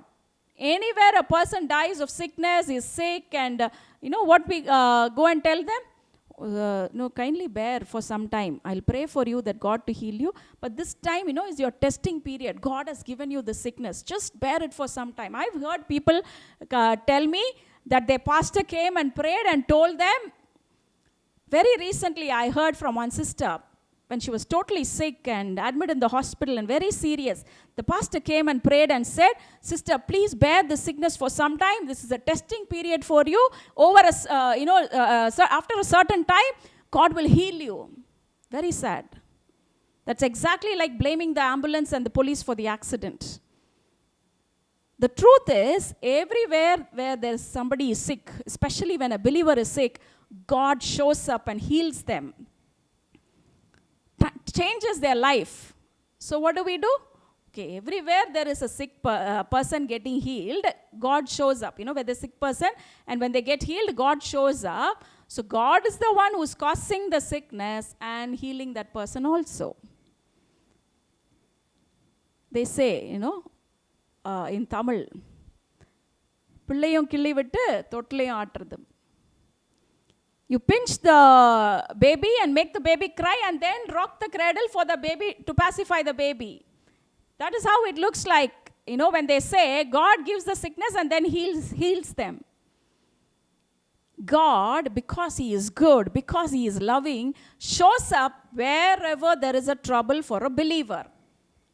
Anywhere a person dies of sickness, is sick, and what we go and tell them? No, kindly bear for some time. I'll pray for you that God to heal you. But this time, is your testing period. God has given you the sickness. Just bear it for some time. I've heard people tell me that their pastor came and prayed and told them. Very recently, I heard from one sister, when she was totally sick and admitted in the hospital and very serious, the pastor came and prayed and said, sister, please bear the sickness for some time. This is a testing period for you. After a certain time, God will heal you. Very sad. That's exactly like blaming the ambulance and the police for the accident. The truth is, everywhere where there's somebody is sick, especially when a believer is sick, God shows up and heals them. Changes their life. So what do? Okay, everywhere there is a sick person getting healed, God shows up. Where there's a sick person and when they get healed, God shows up. So God is the one who's causing the sickness and healing that person also. They say, in Tamil, பிள்ளையும் கிள்ளி விட்டு தொட்டிலையும் ஆட்டுறது. You pinch the baby and make the baby cry and then rock the cradle for the baby to pacify the baby. That is how it looks like, when they say God gives the sickness and then heals them. God, because He is good, because He is loving, shows up wherever there is a trouble for a believer.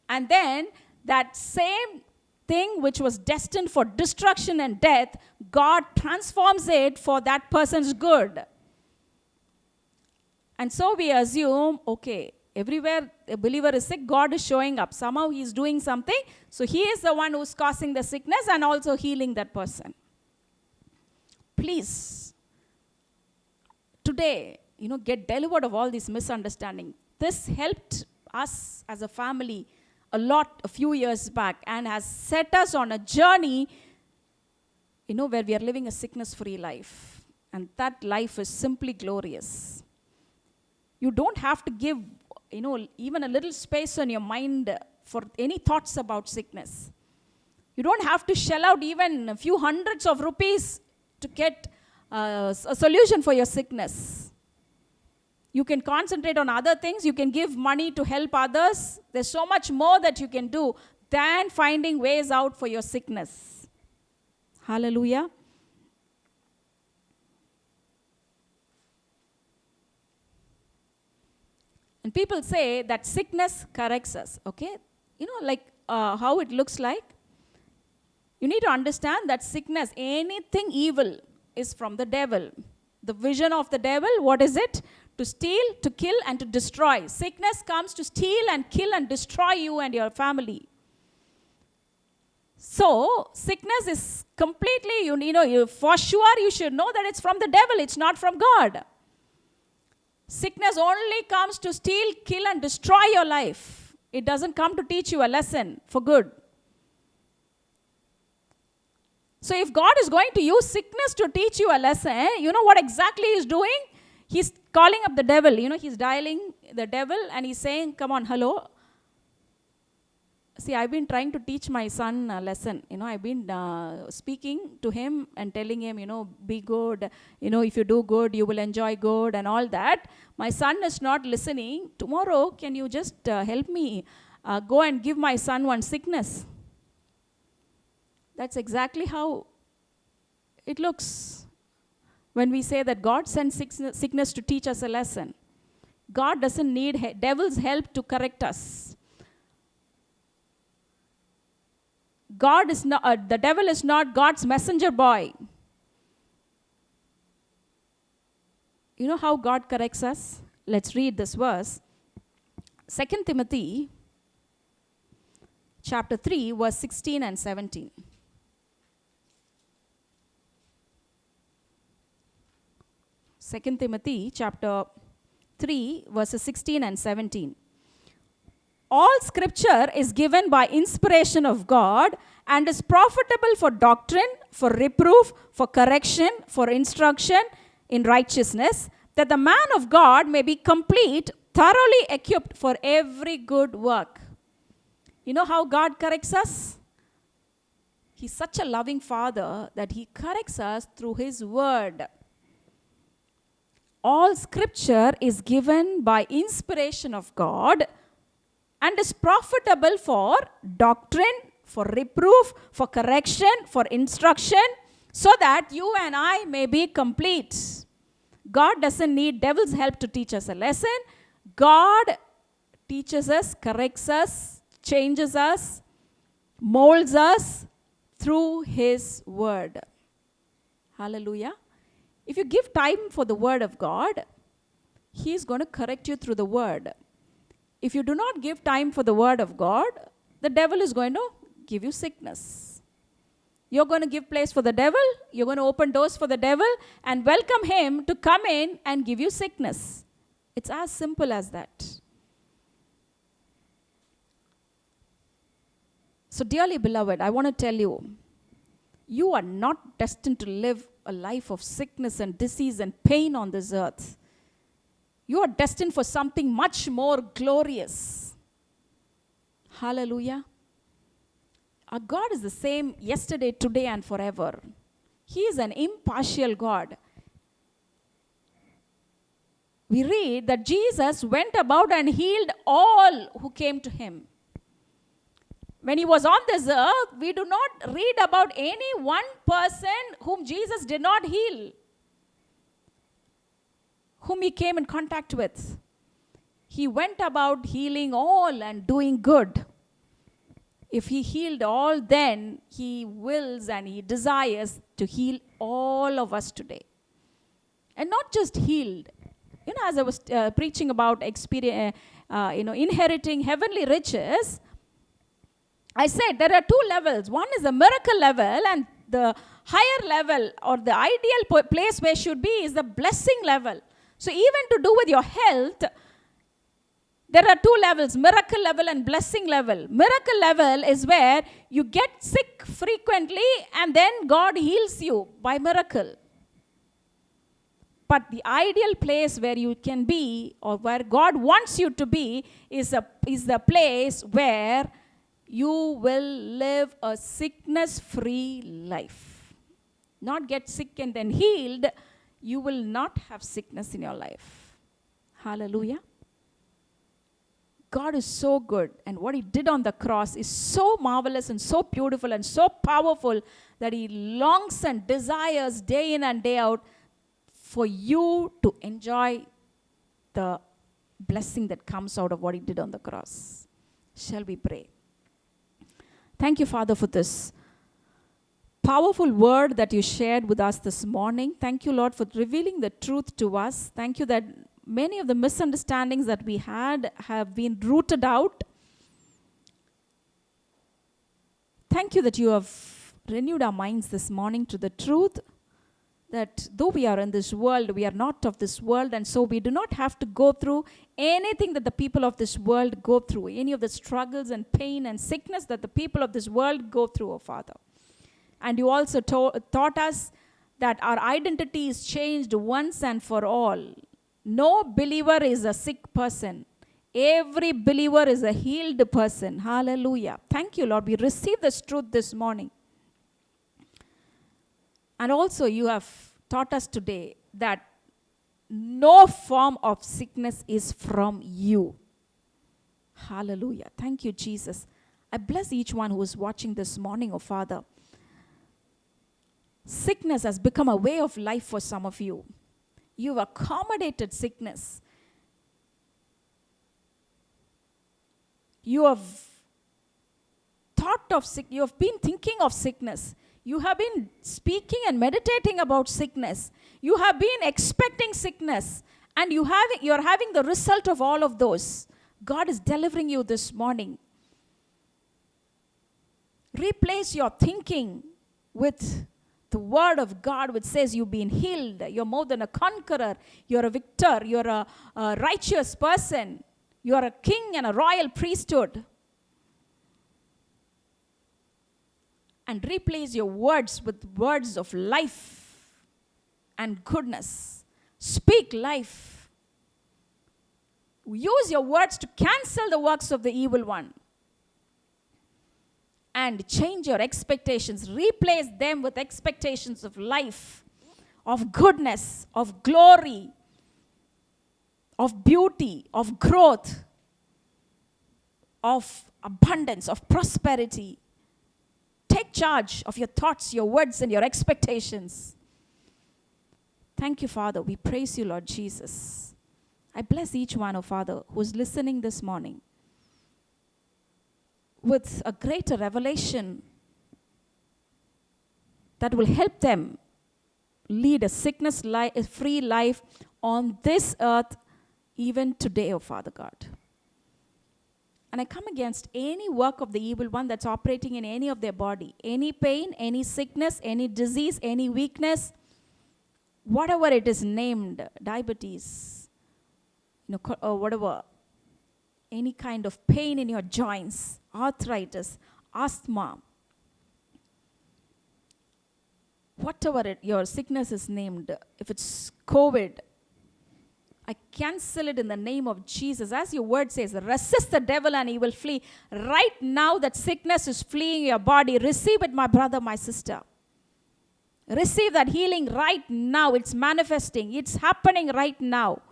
And then that same thing which was destined for destruction and death, God transforms it for that person's good. And so we assume, okay, everywhere a believer is sick, God is showing up. Somehow He is doing something. So He is the one who is causing the sickness and also healing that person. Please, today, get delivered of all this misunderstanding. This helped us as a family a lot a few years back and has set us on a journey, where we are living a sickness-free life. And that life is simply glorious. You don't have to give, even a little space on your mind for any thoughts about sickness. You don't have to shell out even a few hundreds of rupees to get a solution for your sickness. You can concentrate on other things. You can give money to help others. There's so much more that you can do than finding ways out for your sickness. Hallelujah. And people say that sickness corrects us, okay? You know, like how it looks like. You need to understand that sickness, anything evil, is from the devil. The vision of the devil, what is it? To steal, to kill, and to destroy. Sickness comes to steal and kill and destroy you and your family. So, sickness is completely, for sure you should know that it's from the devil, it's not from God. Sickness only comes to steal, kill, and destroy your life. It doesn't come to teach you a lesson for good. So if God is going to use sickness to teach you a lesson, you know what exactly He's doing? He's calling up the devil. He's dialing the devil and He's saying, come on, hello. See, I've been trying to teach my son a lesson. I've been speaking to him and telling him, be good. If you do good, you will enjoy good and all that. My son is not listening. Tomorrow, can you just help me go and give my son one sickness? That's exactly how it looks when we say that God sends sickness to teach us a lesson. God doesn't need devil's help to correct us. The devil is not God's messenger boy. You know how God corrects us? Let's read this verse. 2 Timothy chapter 3, verse 16 and 17. 2 Timothy chapter 3, verses 16 and 17. All scripture is given by inspiration of God and is profitable for doctrine, for reproof, for correction, for instruction in righteousness, that the man of God may be complete, thoroughly equipped for every good work. You know how God corrects us? He's such a loving Father that He corrects us through His word. All scripture is given by inspiration of God and is profitable for doctrine, for reproof, for correction, for instruction, so that you and I may be complete. God doesn't need devil's help to teach us a lesson. God teaches us, corrects us, changes us, molds us through His word. Hallelujah. If you give time for the word of God, He is going to correct you through the word. If you do not give time for the word of God, the devil is going to give you sickness. You're going to give place for the devil, you're going to open doors for the devil and welcome him to come in and give you sickness. It's as simple as that. So dearly beloved, I want to tell you, you are not destined to live a life of sickness and disease and pain on this earth. You are destined for something much more glorious. Hallelujah. Our God is the same yesterday, today, and forever. He is an impartial God. We read that Jesus went about and healed all who came to Him. When He was on this earth, we do not read about any one person whom Jesus did not heal, whom He came in contact with. He went about healing all and doing good. If He healed all, then He wills and He desires to heal all of us today. And not just healed. As I was preaching about inheriting heavenly riches, I said there are two levels. One is the miracle level, and the higher level or the ideal place where should be is the blessing level. So even to do with your health, there are two levels, miracle level and blessing level. Miracle level is where you get sick frequently and then God heals you by miracle. But the ideal place where you can be or where God wants you to be is the place where you will live a sickness-free life. Not get sick and then healed. You will not have sickness in your life. Hallelujah. God is so good, and what He did on the cross is so marvelous and so beautiful and so powerful that He longs and desires day in and day out for you to enjoy the blessing that comes out of what He did on the cross. Shall we pray? Thank you, Father, for this powerful word that you shared with us this morning. Thank you, Lord, for revealing the truth to us. Thank you that many of the misunderstandings that we had have been rooted out. Thank you that you have renewed our minds this morning to the truth that though we are in this world, we are not of this world, and so we do not have to go through anything that the people of this world go through, any of the struggles and pain and sickness that the people of this world go through, oh Father. And you also taught us that our identity is changed once and for all. No believer is a sick person. Every believer is a healed person. Hallelujah. Thank you, Lord. We receive this truth this morning. And also you have taught us today that no form of sickness is from you. Hallelujah. Thank you, Jesus. I bless each one who is watching this morning, oh Father. Sickness has become a way of life for some of you. You've accommodated sickness. You have thought of sick. You have been thinking of sickness. You have been speaking and meditating about sickness. You have been expecting sickness. And you're having the result of all of those. God is delivering you this morning. Replace your thinking with the word of God, which says you've been healed. You're more than a conqueror. You're a victor. You're a righteous person. You're a king and a royal priesthood. And replace your words with words of life and goodness. Speak life. Use your words to cancel the works of the evil one. And change your expectations. Replace them with expectations of life, of goodness, of glory, of beauty, of growth, of abundance, of prosperity. Take charge of your thoughts, your words, and your expectations. Thank you, Father. We praise you, Lord Jesus. I bless each one, oh Father, who is listening this morning with a greater revelation that will help them lead a sickness-free life on this earth even today, oh Father God. And I come against any work of the evil one that's operating in any of their body. Any pain, any sickness, any disease, any weakness, whatever it is named, diabetes, or whatever, any kind of pain in your joints, arthritis, asthma, whatever your sickness is named, if it's COVID, I cancel it in the name of Jesus. As your word says, resist the devil and he will flee. Right now that sickness is fleeing your body. Receive it, my brother, my sister. Receive that healing right now. It's manifesting. It's happening right now.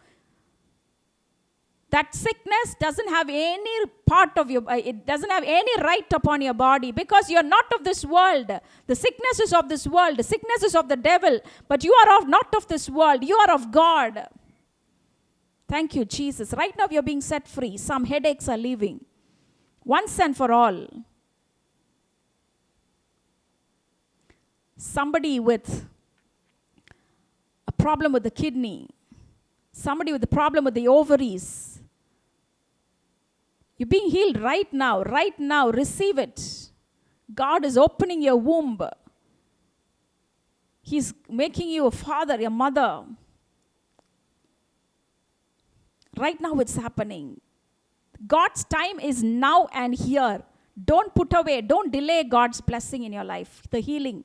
That sickness doesn't have any part of your, it doesn't have any right upon your body because you're not of this world. The sickness is of this world. The sickness is of the devil. But you are not of this world. You are of God. Thank you, Jesus. Right now you're being set free. Some headaches are leaving. Once and for all. Somebody with a problem with the kidney. Somebody with a problem with the ovaries. You're being healed right now. Right now. Receive it. God is opening your womb. He's making you a father, a mother. Right now it's happening. God's time is now and here. Don't put away, don't delay God's blessing in your life, the healing.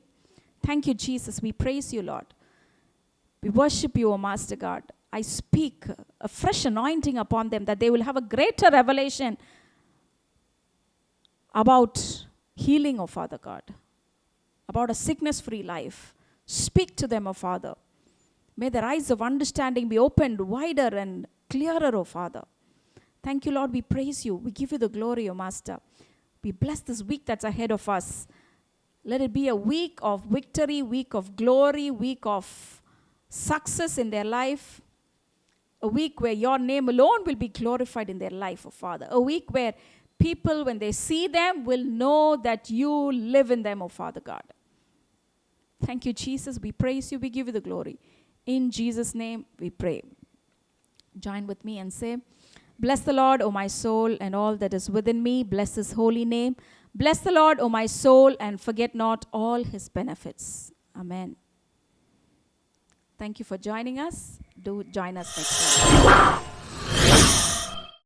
Thank you, Jesus. We praise you, Lord. We worship you, O Master God. I speak a fresh anointing upon them that they will have a greater revelation about healing, oh Father God, about a sickness-free life. Speak to them, oh Father. May their eyes of understanding be opened wider and clearer, oh Father. Thank you, Lord. We praise you. We give you the glory, oh Master. We bless this week that's ahead of us. Let it be a week of victory, week of glory, week of success in their life. A week where your name alone will be glorified in their life, oh Father. A week where people, when they see them, will know that you live in them, oh Father God. Thank you, Jesus. We praise you. We give you the glory. In Jesus' name we pray. Join with me and say, bless the Lord, O my soul, and all that is within me. Bless his holy name. Bless the Lord, O my soul, and forget not all his benefits. Amen. Thank you for joining us. Do join us next time.